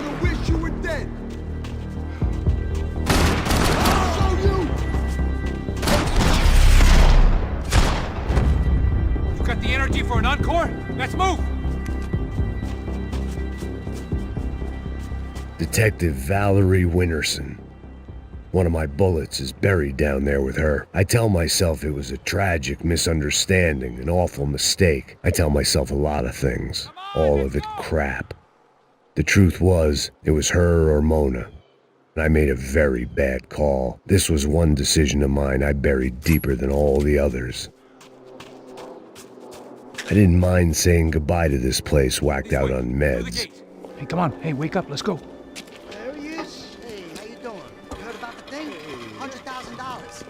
gonna wish you were dead. I'll show you. You got the energy for an encore? Let's move! Detective Valerie Winterson. One of my bullets is buried down there with her. I tell myself it was a tragic misunderstanding, an awful mistake. I tell myself a lot of things. All of it crap. The truth was, it was her or Mona. And I made a very bad call. This was one decision of mine I buried deeper than all the others. I didn't mind saying goodbye to this place whacked out on meds. Hey, come on. Hey, wake up. Let's go. There he is. Hey, how you doing? You heard about the thing? $100,000.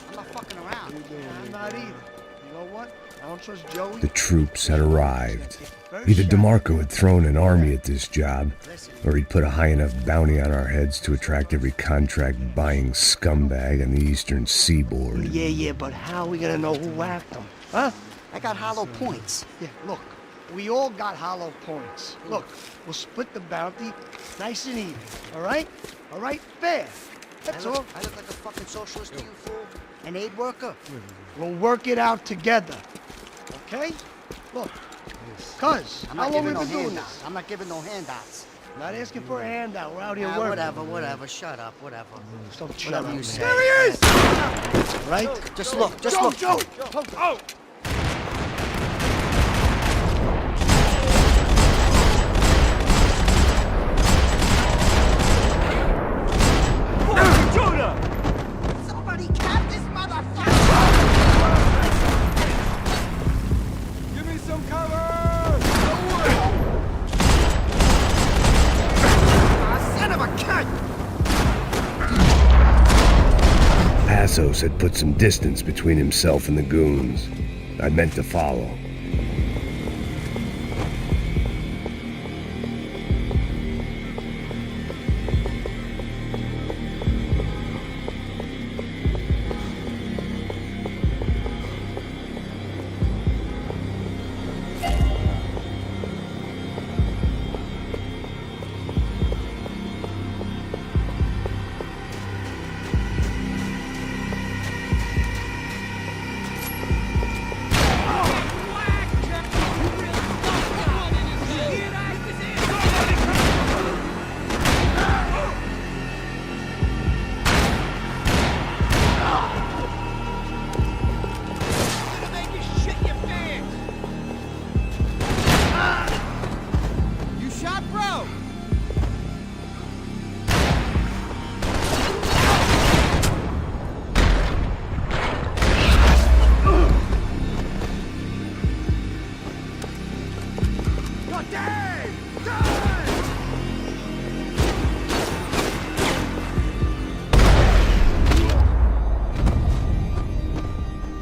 I'm not fucking around. I'm not either. You know what? I don't trust Joey. The troops had arrived. Either DeMarco had thrown an army at this job, or he'd put a high enough bounty on our heads to attract every contract-buying scumbag on the eastern seaboard. Yeah, but how are we gonna know who whacked him? Huh? I got hollow points. Yeah, look, we all got hollow points. Look, we'll split the bounty nice and even, all right? All right, fair. That's all. I look like a fucking socialist to you, fool? An aid worker? We'll work it out together, okay? Look, cuz, how long we been doing this? I'm not giving no handouts. Not asking for a handout. We're out here Nah, working. whatever. Shut up, whatever. Don't shut Whatever up. you say. There he is! Right? Just look. Joe! Oh! Somebody cap this motherfucker! Give me some cover! Son of a cunt! Passos had put some distance between himself and the goons. I meant to follow.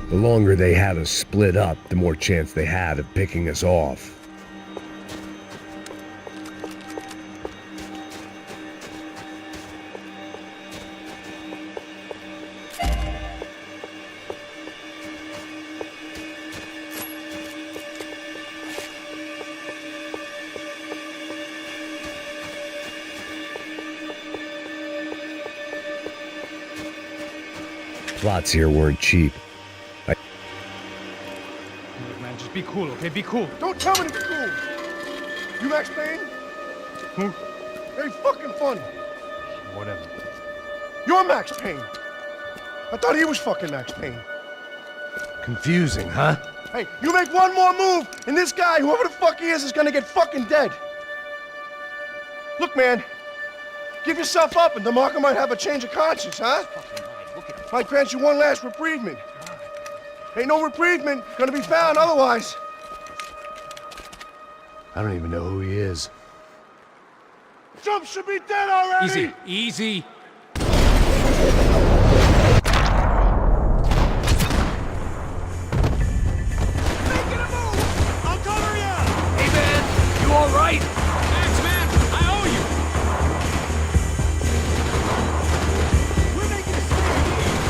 The longer they had us split up, the more chance they had of picking us off. Plots here weren't cheap. Look, man, just be cool, okay? Be cool. Don't tell me to be cool! You Max Payne? Who? Very fucking funny. Whatever. You're Max Payne. I thought he was fucking Max Payne. Confusing, huh? Hey, you make one more move, and this guy, whoever the fuck he is gonna get fucking dead. Look, man, give yourself up, and DeMarco might have a change of conscience, huh? Might grant you one last reprievement. Ain't no reprievement gonna be found otherwise. I don't even know who he is. Trump should be dead already! Easy. I'll cover you! Hey, man, you all right? Max, man, I owe you. We're making a stand here!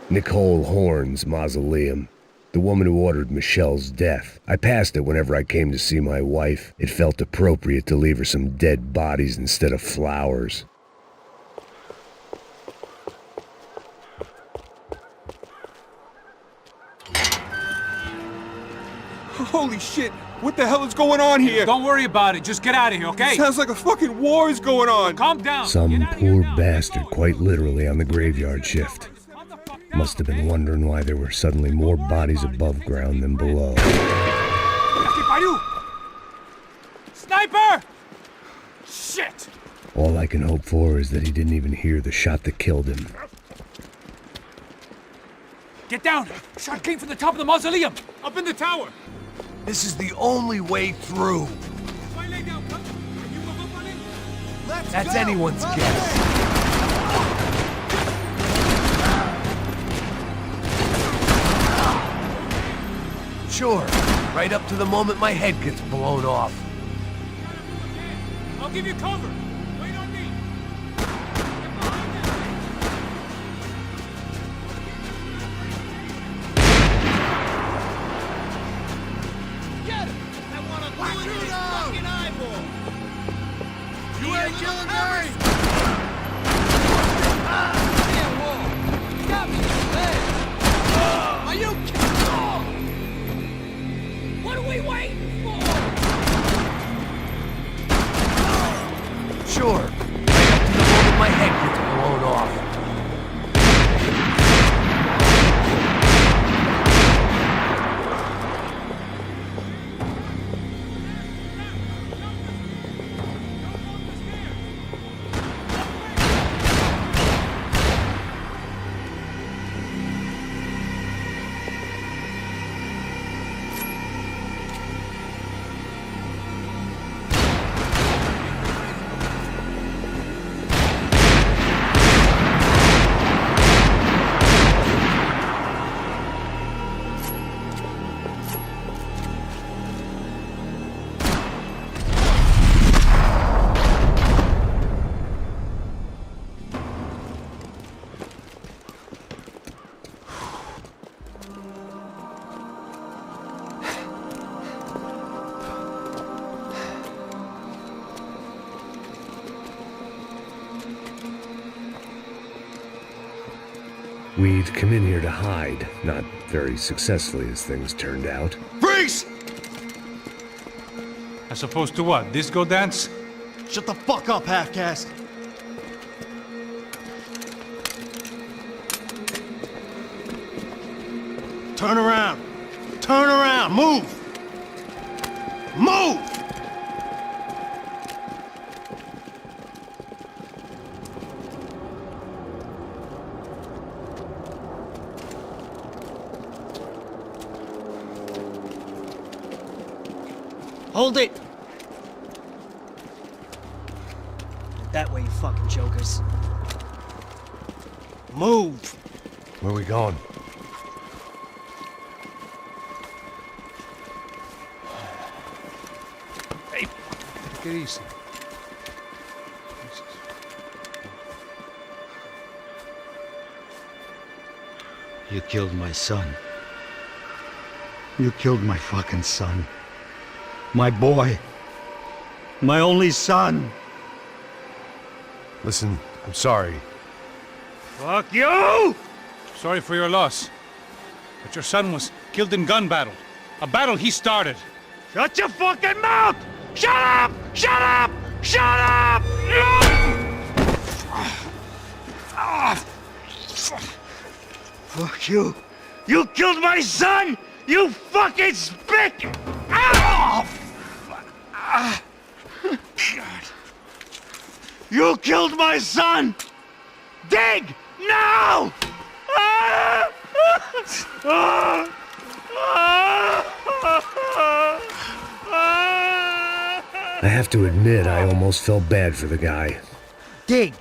Nicole Horn's mausoleum. The woman who ordered Michelle's death. I passed it whenever I came to see my wife. It felt appropriate to leave her some dead bodies instead of flowers. Holy shit! What the hell is going on here? Don't worry about it. Just get out of here, okay? Sounds like a fucking war is going on. Calm down. Some poor bastard, quite literally, on the graveyard shift. Must have been wondering why there were suddenly more bodies above ground than below. Sniper! Shit! All I can hope for is that he didn't even hear the shot that killed him. Get down! Shot came from the top of the mausoleum! Up in the tower! This is the only way through. That's anyone's guess. Sure, right up to the moment my head gets blown off. I'll give you cover! Wait on me! Get him! I want to glue it in his fucking eyeball! You ain't killing me! Got me in the leg! Are you kidding? What are we waiting for? Sure, right up to the moment my head gets blown off. We'd come in here to hide, not very successfully as things turned out. Freeze! As opposed to what? Disco dance? Shut the fuck up, half-caste. Turn around. Turn around. Move. Move! Hold it! That way, you fucking jokers. Move! Where we going? Hey, take it easy. You killed my son. You killed my fucking son. My boy. My only son. Listen, I'm sorry. Fuck you! Sorry for your loss. But your son was killed in gun battle. A battle he started. Shut your fucking mouth! Shut up! Shut up! Shut up! Fuck you. You killed my son! You fucking spick! Ow! God. You killed my son! Dig! Now! I have to admit, I almost felt bad for the guy. Dig!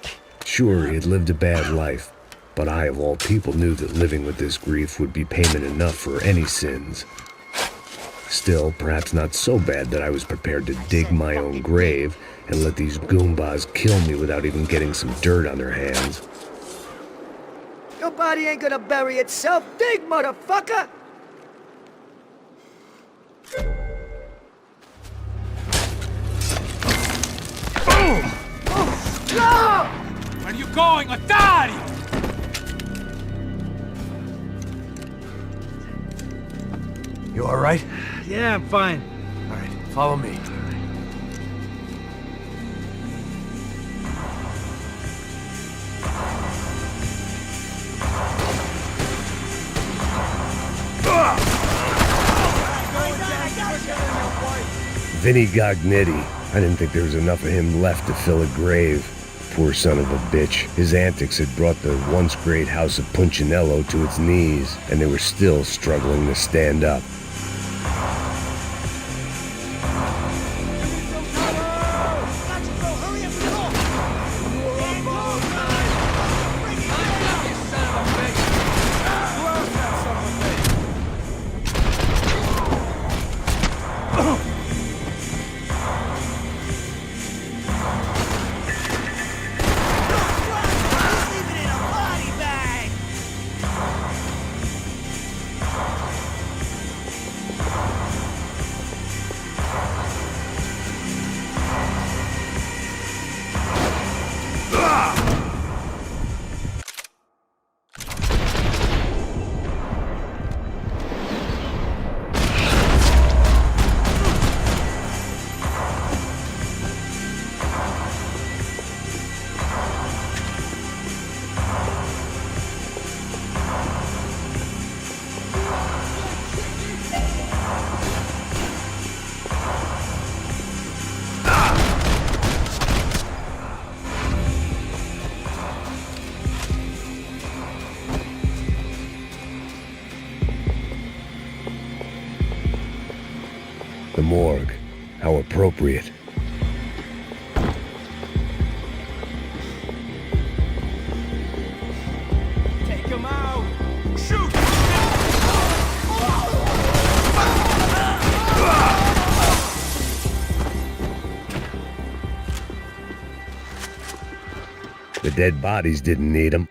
Sure, he had lived a bad life, but I, of all people, knew that living with this grief would be payment enough for any sins. Still, perhaps not so bad that I was prepared to dig my own grave and let these goombas kill me without even getting some dirt on their hands. Your body ain't gonna bury itself. Dig, motherfucker! Boom! No! Where are you going? Otario! You all right? Yeah, I'm fine. All right, follow me. Vinny Gognetti. I didn't think there was enough of him left to fill a grave. Poor son of a bitch. His antics had brought the once great house of Punchinello to its knees, and they were still struggling to stand up. The morgue. How appropriate. Take him out! Shoot! The dead bodies didn't need him.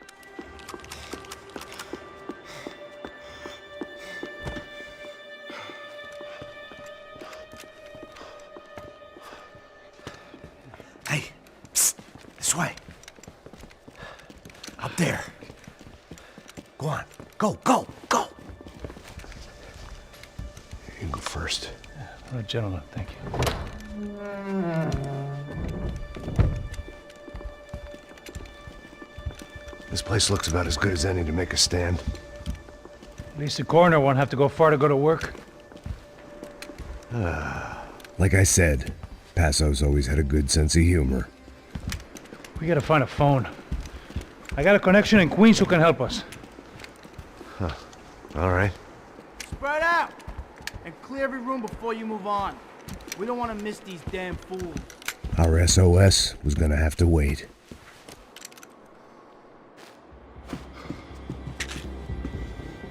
Hey, psst, this way. Up there. Go on. Go, go, go. You can go first. All right, gentlemen, thank you. This place looks about as good as any to make a stand. At least the coroner won't have to go far to go to work. Like I said, Passo's always had a good sense of humor. We gotta find a phone. I got a connection in Queens who can help us. Huh. All right. Spread out! And clear every room before you move on. We don't want to miss these damn fools. Our SOS was gonna have to wait.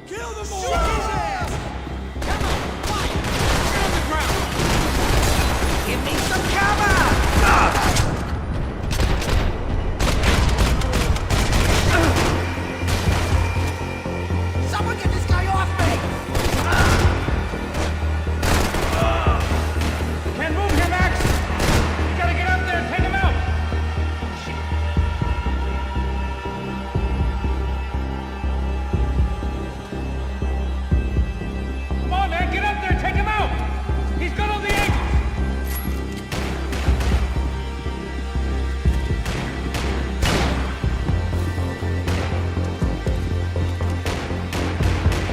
Kill them all! Shoot his ass! Come on, fight! Get on the ground! Give me some cover! Someone get this guy off me! Can't move here, Max! You gotta get up there and take him out! Come on, man, get up there and take him out! He's got all the angles!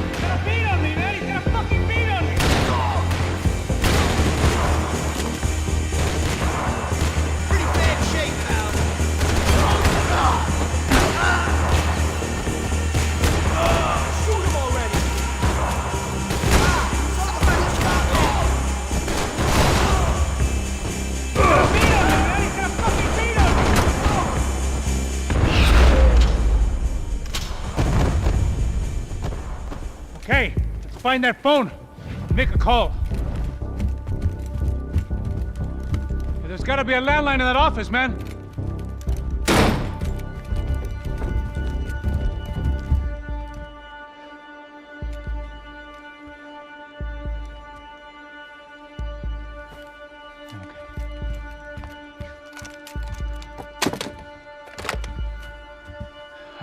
He's got a beat on me, man! He's got a fucking beat on me! Pretty bad shape, pal. Shoot him already! Son of a bitch, stop Beat on me, man! He's got a fucking beat on me! Okay, let's find that phone and make a call. There's gotta be a landline in that office, man.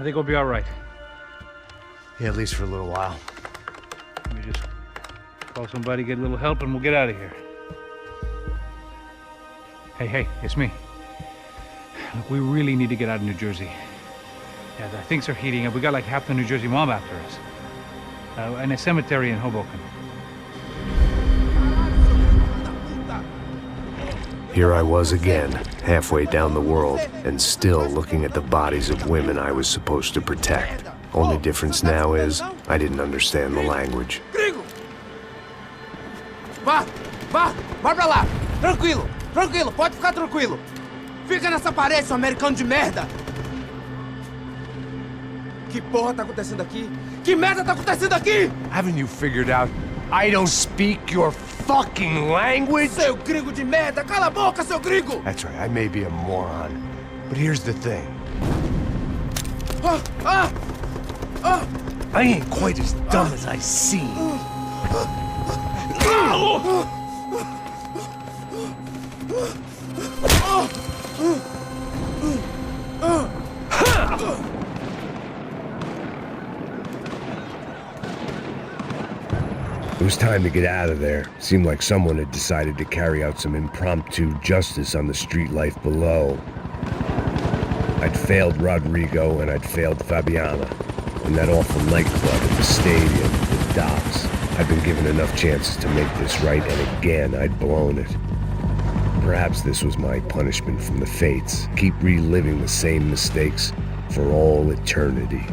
think we'll be all right. Yeah, at least for a little while. Let me just call somebody, get a little help, and we'll get out of here. Hey, it's me. Look, we really need to get out of New Jersey. Yeah, things are heating up. We got like half the New Jersey mob after us. And a cemetery in Hoboken. Here I was again, halfway down the world, and still looking at the bodies of women I was supposed to protect. Only difference now is, I didn't understand the language. Gringo! Vai pra lá! Tranquilo, pode ficar tranquilo! Fica nessa parede, seu americano de merda! Que porra tá acontecendo aqui? Que merda tá acontecendo aqui? Haven't you figured out I don't speak your fucking language? Seu gringo de merda! Cala a boca, seu gringo! That's right, I may be a moron, but here's the thing. I ain't quite as dumb as I seem. It was time to get out of there. Seemed like someone had decided to carry out some impromptu justice on the street life below. I'd failed Rodrigo and I'd failed Fabiana. And that awful nightclub at the stadium, the docks. I'd been given enough chances to make this right, and again I'd blown it. Perhaps this was my punishment from the fates. Keep reliving the same mistakes for all eternity.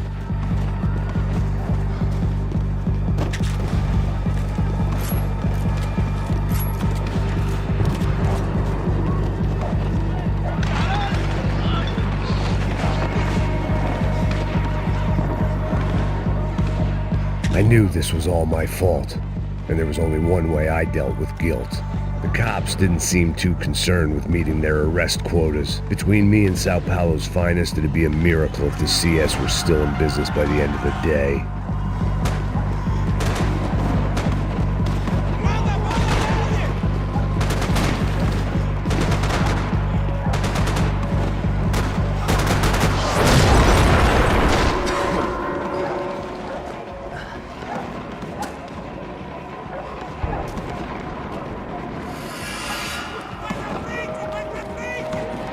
I knew this was all my fault, and there was only one way I dealt with guilt. The cops didn't seem too concerned with meeting their arrest quotas. Between me and São Paulo's finest, it'd be a miracle if the CS were still in business by the end of the day.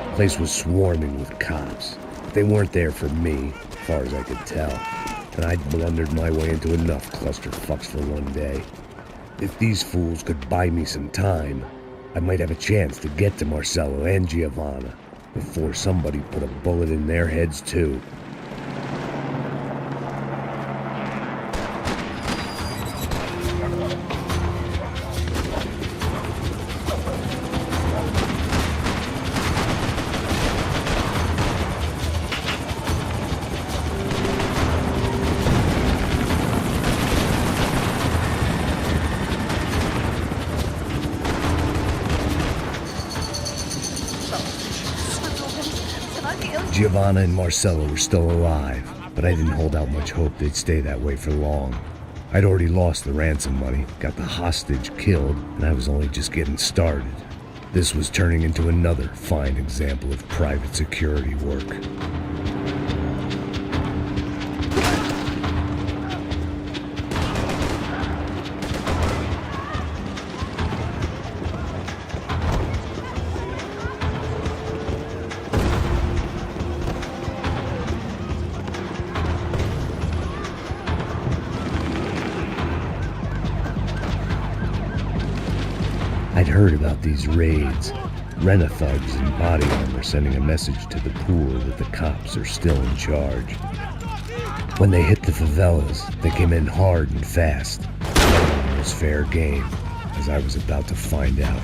The place was swarming with cops. They weren't there for me, as far as I could tell, and I'd blundered my way into enough clusterfucks for one day. If these fools could buy me some time, I might have a chance to get to Marcelo and Giovanna before somebody put a bullet in their heads too. Giovanna and Marcelo were still alive, but I didn't hold out much hope they'd stay that way for long. I'd already lost the ransom money, got the hostage killed, and I was only just getting started. This was turning into another fine example of private security work. I'd heard about these raids. Rena-thugs in body armor sending a message to the pool that the cops are still in charge. When they hit the favelas, they came in hard and fast. It was fair game, as I was about to find out.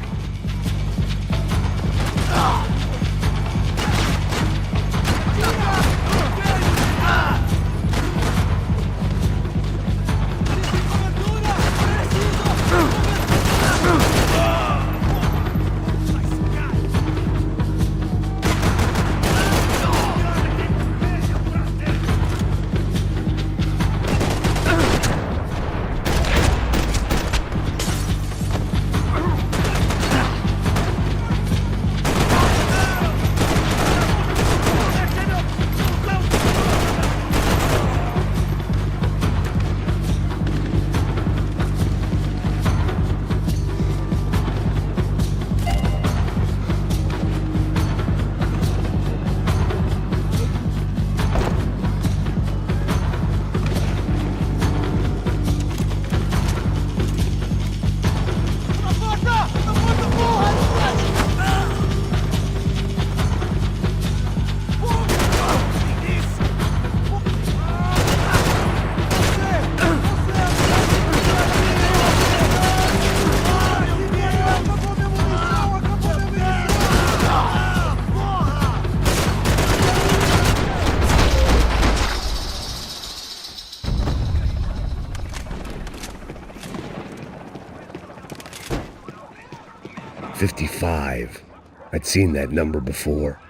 55. I'd seen that number before.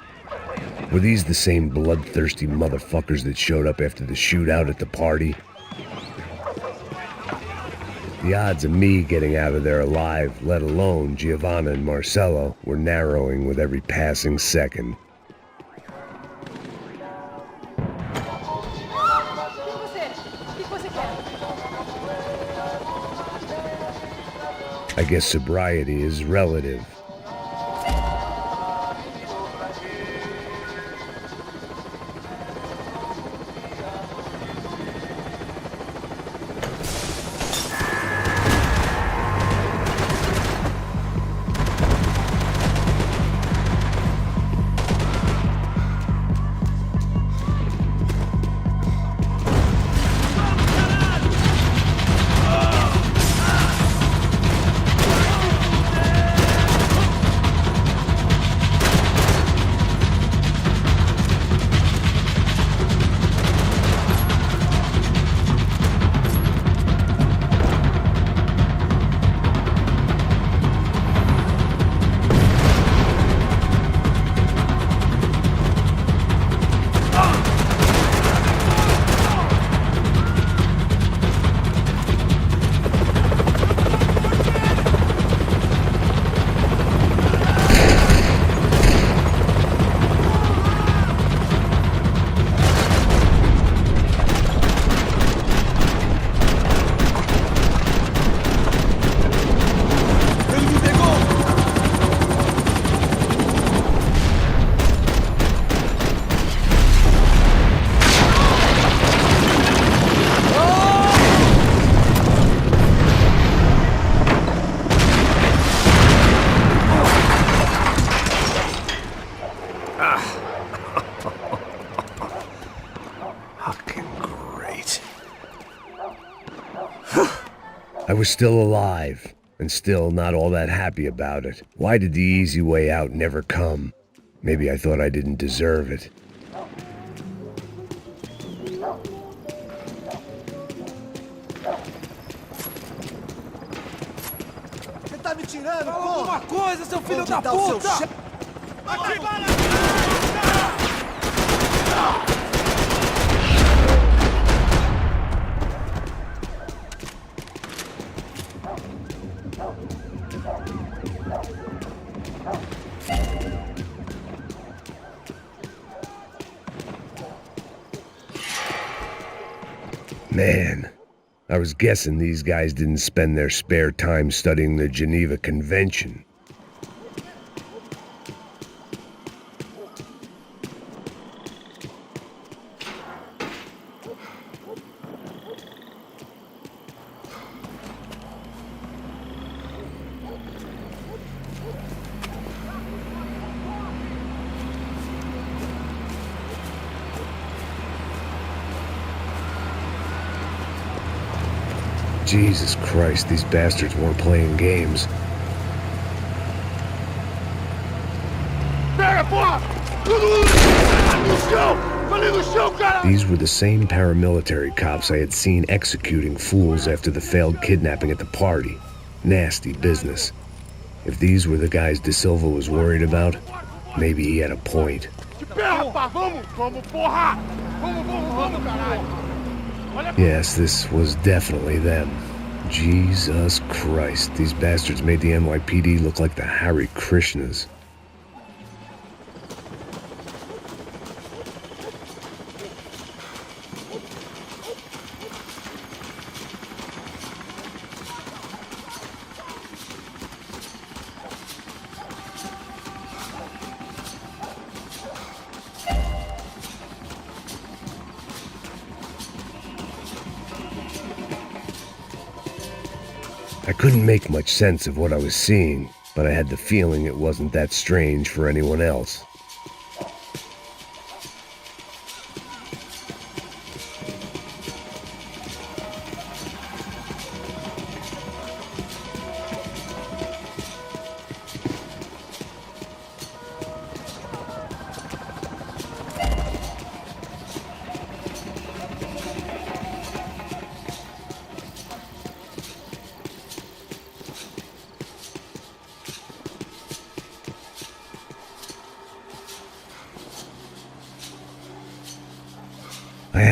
Were these the same bloodthirsty motherfuckers that showed up after the shootout at the party? The odds of me getting out of there alive, let alone Giovanna and Marcello, were narrowing with every passing second. I guess sobriety is relative. I was still alive, and still not all that happy about it. Why did the easy way out never come? Maybe I thought I didn't deserve it. Você tá me tirando, Fala porra! alguma coisa, seu filho Vou da te dar o seu puta! che- Ativar Man, I was guessing these guys didn't spend their spare time studying the Geneva Convention. Jesus Christ, these bastards weren't playing games. These were the same paramilitary cops I had seen executing fools after the failed kidnapping at the party. Nasty business. If these were the guys De Silva was worried about, maybe he had a point. Yes, this was definitely them. Jesus Christ, these bastards made the NYPD look like the Hare Krishnas. I couldn't make much sense of what I was seeing, but I had the feeling it wasn't that strange for anyone else.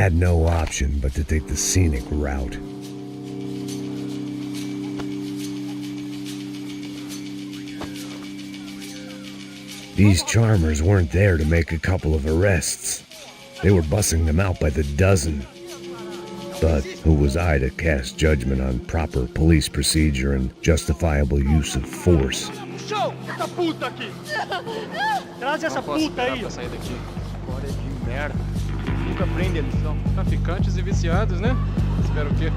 had no option but to take the scenic route. These charmers weren't there to make a couple of arrests. They were bussing them out by the dozen. But who was I to cast judgment on proper police procedure and justifiable use of force? Show essa puta aqui! Traz essa puta aí! Pra sair daqui. História de merda. Nunca aprende a lição. Traficantes e viciados, né? Espero o quê?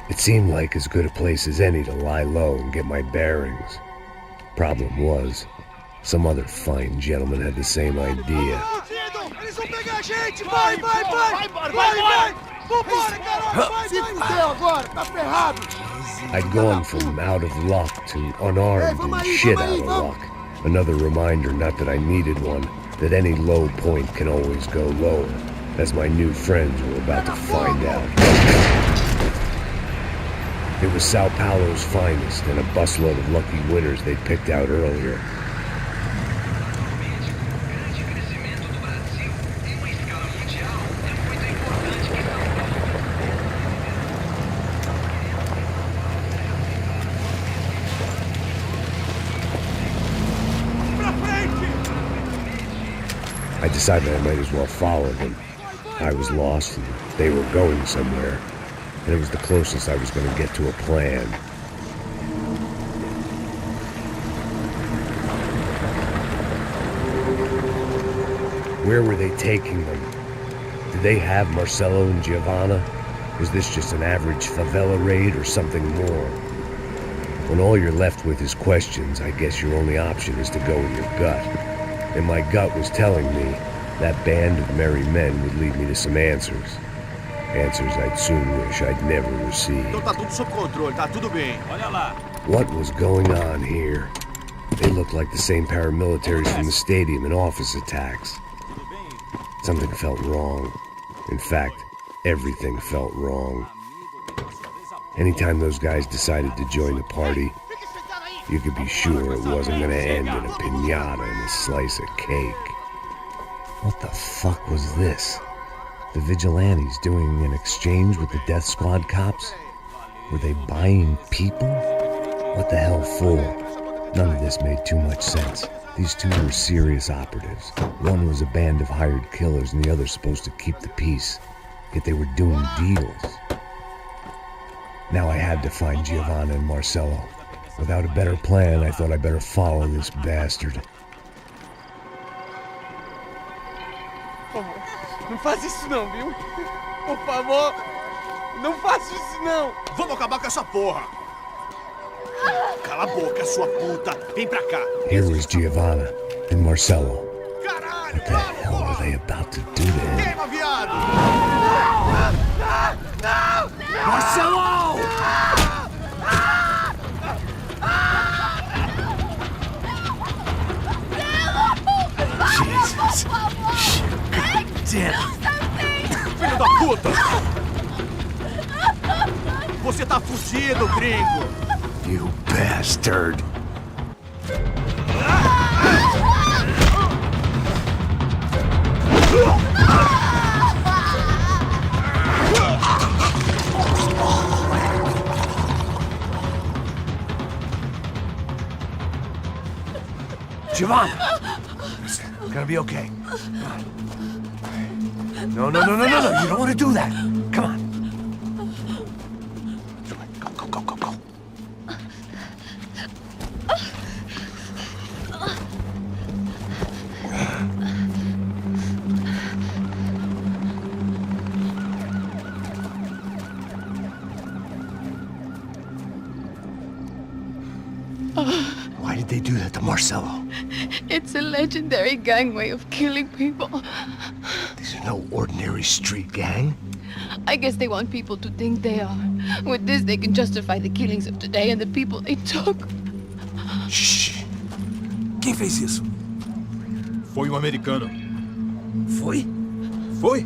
It seemed like as good a place as any to lie low and get my bearings. Problem was, some other fine gentleman had the same idea. Eles vão pegar a gente! Vai, vai, vai! Vai, vai! Vambora, caralho! Vai, se fudeu agora! Tá ferrado! I'd gone from out of luck to unarmed and shit out of luck. Another reminder, not that I needed one, that any low point can always go lower, as my new friends were about to find out. It was São Paulo's finest and a busload of lucky winners they'd picked out earlier. I decided I might as well follow them. I was lost and they were going somewhere, and it was the closest I was going to get to a plan. Where were they taking them? Did they have Marcelo and Giovanna? Was this just an average favela raid or something more? When all you're left with is questions, I guess your only option is to go with your gut. And my gut was telling me that band of merry men would lead me to some answers. Answers I'd soon wish I'd never received. Então tá tudo sob controle, tá tudo bem. Olha lá. What was going on here? They looked like the same paramilitaries from the stadium in office attacks. Something felt wrong. In fact, everything felt wrong. Anytime those guys decided to join the party, you could be sure it wasn't gonna end in a piñata and a slice of cake. What the fuck was this? The vigilantes doing an exchange with the death squad cops? Were they buying people? What the hell for? None of this made too much sense. These two were serious operatives. One was a band of hired killers and the other supposed to keep the peace. Yet they were doing deals. Now I had to find Giovanna and Marcelo. Without a better plan, I thought I'd better follow this bastard. Não faz isso não, viu? Por favor, não faça isso não! Vamos acabar com essa porra! Cala a boca, sua puta! Vem pra cá! Here was Giovanna and Marcelo. What the hell were they about to do to him? Queima, viado! Não! Marcelo! Jesus! Damn! Filho da puta! Você tá fugido, gringo! You bastard! Giovanna! It's gonna be okay. Come on. No. You don't want to do that. Come on. Go. Why did they do that to Marcelo? It's a legendary gang way of killing people. These are no ordinary street gang. I guess they want people to think they are. With this, they can justify the killings of today and the people they took. Shh. Quem fez isso? Foi um americano. Foi? Foi?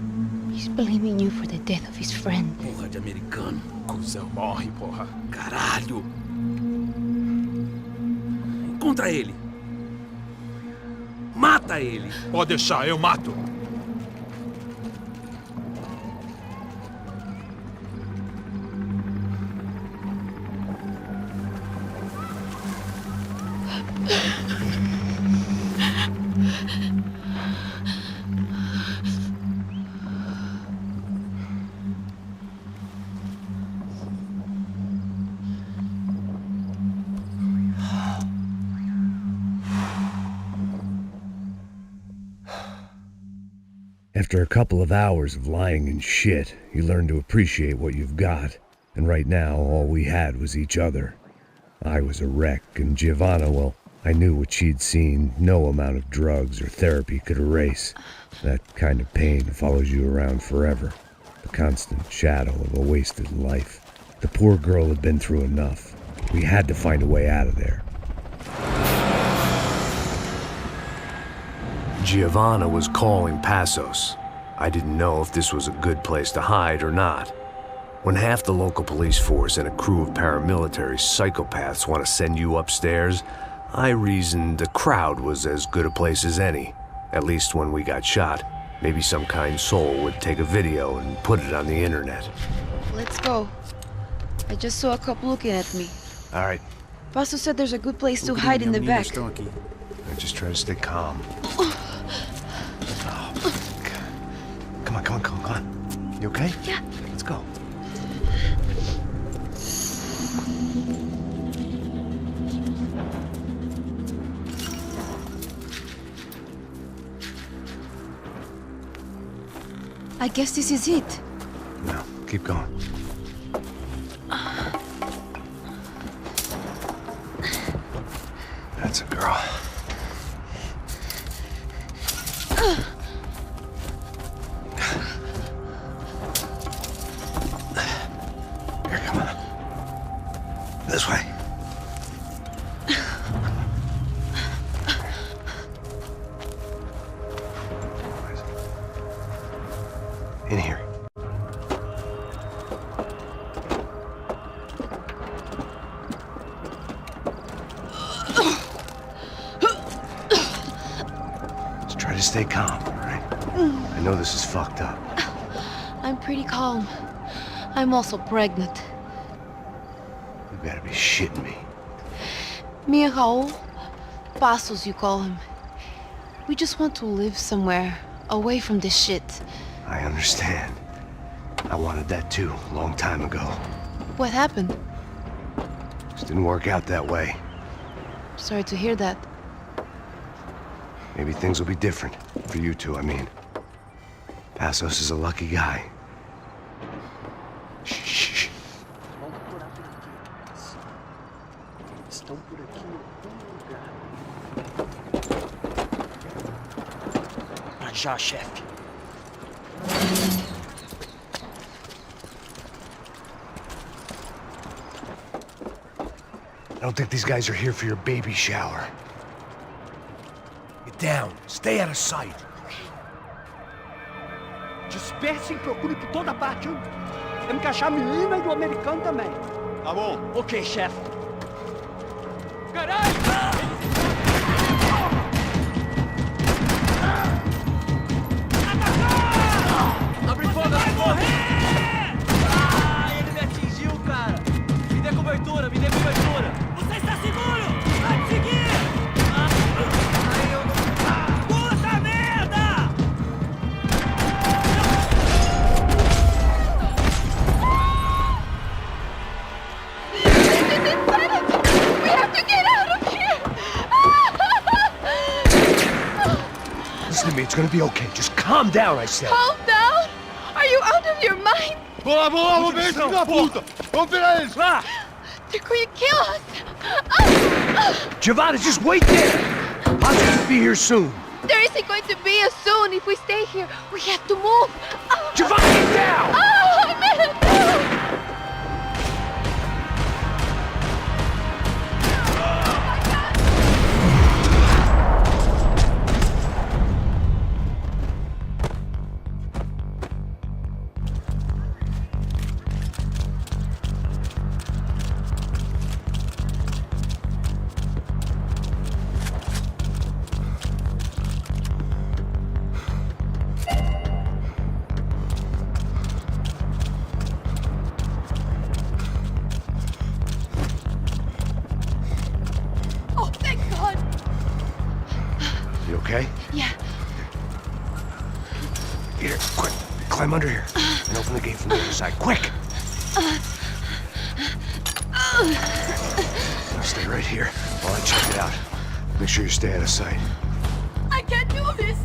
He's blaming you for the death of his friend. Porra de americano. Cusão, morre, porra. Caralho. Encontra ele. Mata ele. Pode deixar, eu mato. After a couple of hours of lying in shit, you learn to appreciate what you've got. And right now, all we had was each other. I was a wreck, and Giovanna, well, I knew what she'd seen no amount of drugs or therapy could erase. That kind of pain follows you around forever. The constant shadow of a wasted life. The poor girl had been through enough. We had to find a way out of there. Giovanna was calling Passos. I didn't know if this was a good place to hide or not. When half the local police force and a crew of paramilitary psychopaths want to send you upstairs, I reasoned the crowd was as good a place as any. At least when we got shot. Maybe some kind soul would take a video and put it on the internet. Let's go. I just saw a couple looking at me. All right. Passos said there's a good place to hide in the back. I just try to stay calm. Come on. You okay? Yeah. Let's go. I guess this is it. No, keep going. That's a girl. Here, come on. This way. In here. Just try to stay calm, all right? I know this is fucked up. I'm pretty calm. I'm also pregnant. You gotta be shitting me. Me and Raul, Passos you call him. We just want to live somewhere, away from this shit. I understand. I wanted that too, a long time ago. What happened? Just didn't work out that way. Sorry to hear that. Maybe things will be different. For you two, I mean. Passos is a lucky guy. Shh. Já, chefe. I don't think these guys are here for your baby shower. Get down. Stay out of sight. Disperse e procure por toda parte. Temos que achar a menina e o americano também. Tá bom. Ok, chefe. Caralho! Abre fogo, vai morrer! Ah, ele me atingiu, cara. Me dê cobertura, me dê cobertura. Você está seguro! Vai me seguir! Listen to me, it's gonna be okay. Just calm down, I said. Calm down? Are you out of your mind? Vamos lá, vamos ver, filho da puta! Vamos pegar eles! Lá! They're going to kill us! Giovanna, just wait there! I'll be here soon. There isn't going to be a soon if we stay here. We have to move. Giovanna, get down! Oh, man! You okay? Yeah. Here, quick. Climb under here. And open the gate from the other side. Quick! Stay right here while I check it out. Make sure you stay out of sight. I can't do this!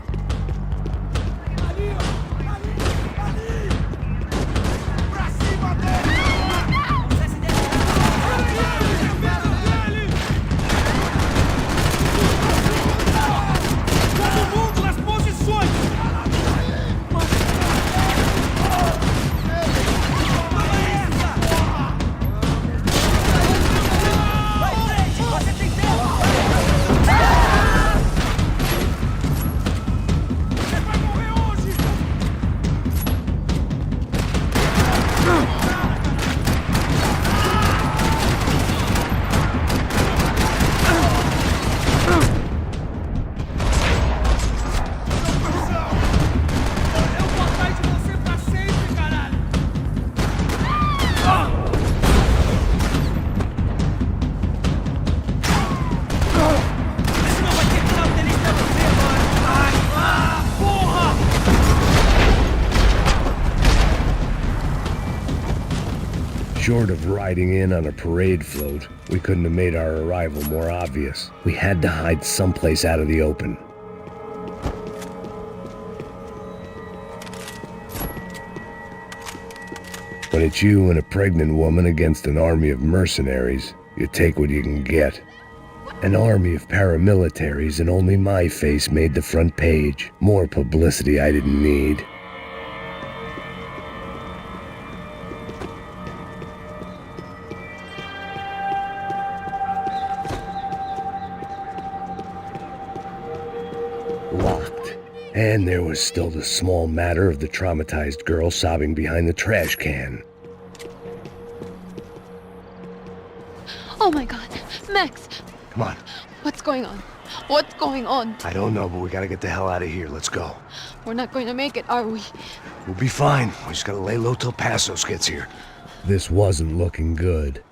Short of riding in on a parade float, we couldn't have made our arrival more obvious. We had to hide someplace out of the open. When it's you and a pregnant woman against an army of mercenaries, you take what you can get. An army of paramilitaries and only my face made the front page. More publicity I didn't need. Locked. And there was still the small matter of the traumatized girl sobbing behind the trash can. Oh my god. Max! Come on. What's going on? What's going on? I don't know, but we gotta get the hell out of here. Let's go. We're not going to make it, are we? We'll be fine. We just gotta lay low till Passos gets here. This wasn't looking good.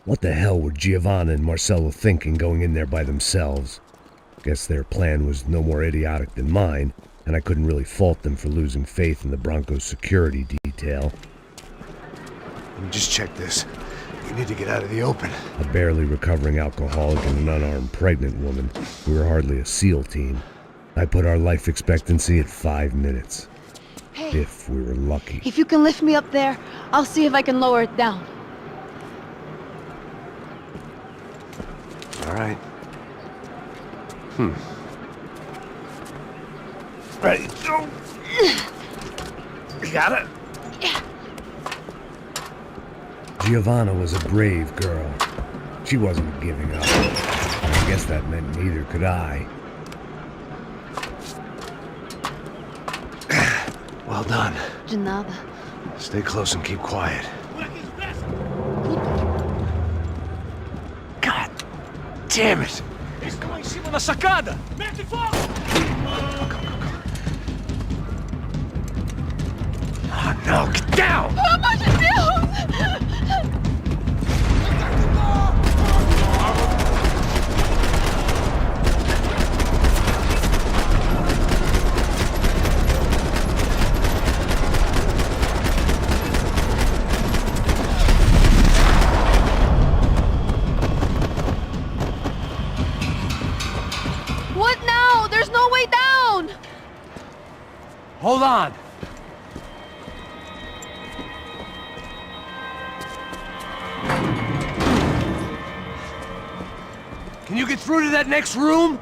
What the hell were Giovanna and Marcello thinking going in there by themselves? Guess their plan was no more idiotic than mine, and I couldn't really fault them for losing faith in the Bronco's security detail. Let me just check this. We need to get out of the open. A barely recovering alcoholic and an unarmed pregnant woman. We were hardly a SEAL team. I put our life expectancy at 5 minutes. Hey. If we were lucky. If you can lift me up there, I'll see if I can lower it down. All right. Ready, go! You got it? Yeah. Giovanna was a brave girl. She wasn't giving up. I guess that meant neither could I. Well done. De nada. Stay close and keep quiet. God damn it! Eles estão em cima da sacada! Mete fogo! Oh no, get down! Pelo amor de Deus! What now? There's no way down! Hold on. Can you get through to that next room?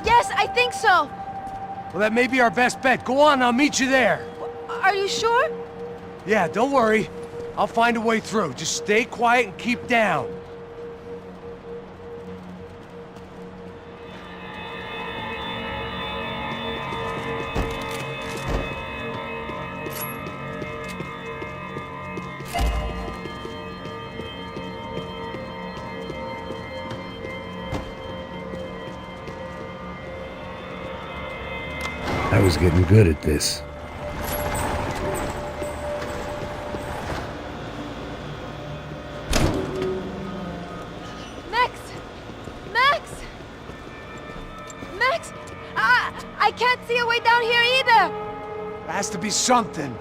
Yes, I think so. Well, that may be our best bet. Go on, I'll meet you there. Are you sure? Yeah, don't worry. I'll find a way through. Just stay quiet and keep down. I was getting good at this. Max! I can't see a way down here either! There has to be something.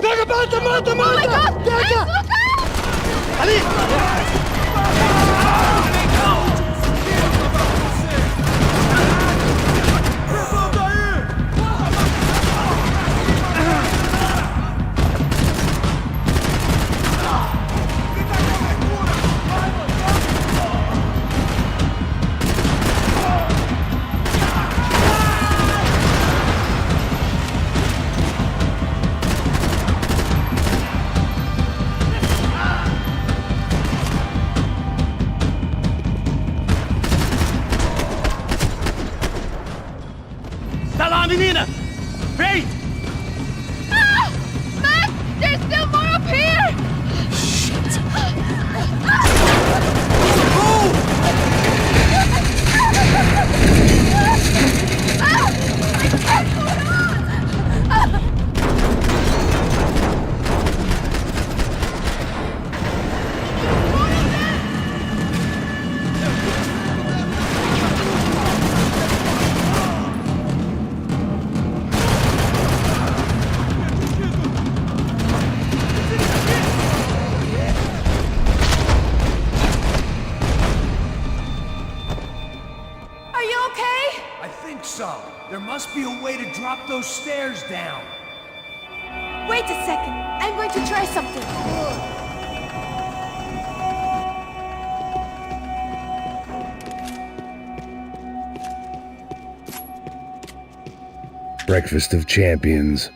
Mata! Mata! Oh my God! Max, look out! Ali! Menina! Payne! Ah! Max! There's still more up here! Shit! There must be a way to drop those stairs down. Wait a second. I'm going to try something. Breakfast of Champions.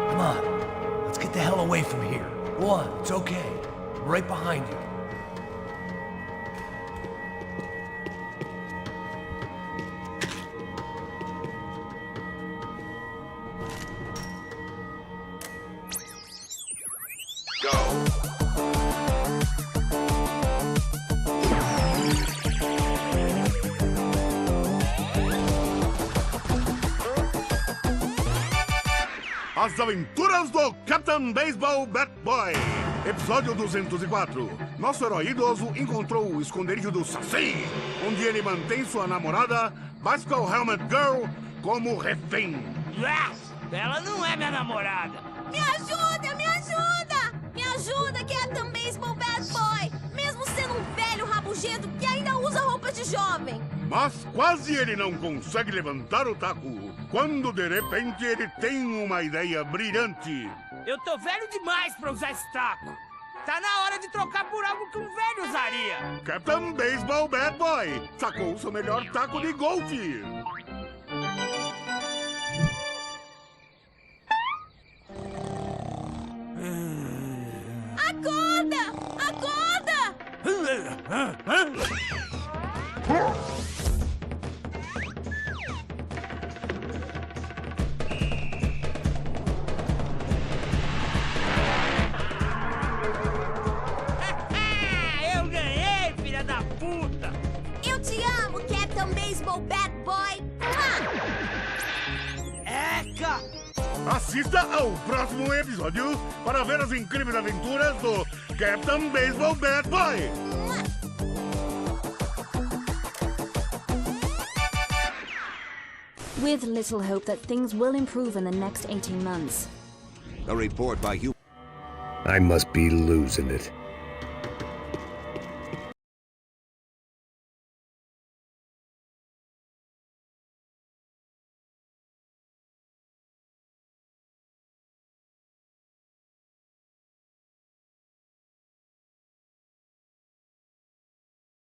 Come on, let's get the hell away from here. Go on, it's okay. I'm right behind you. As Aventuras do Captain Baseball Bat Boy. Episódio 204. Nosso herói idoso encontrou o esconderijo do Saci, onde ele mantém sua namorada, Bicycle Helmet Girl, como refém. Ela não é minha namorada. Me ajuda, me ajuda! Me ajuda, Captain Baseball Bad Boy! Mesmo sendo um velho rabugento que ainda usa roupas de jovem. Mas quase ele não consegue levantar o taco, quando de repente ele tem uma ideia brilhante. Eu tô velho demais pra usar esse taco. Tá na hora de trocar por algo que um velho usaria. Captain Baseball Bad Boy sacou o seu melhor taco de golfe. Acorda! Acorda! Eu ganhei, filha da puta! Eu te amo, Captain Captain Baseball Bad Boy. Eca! Assista ao próximo episódio para ver as incríveis aventuras do Captain Baseball Bad Boy. With little hope that things will improve in the next 18 months. A report by you. I must be losing it.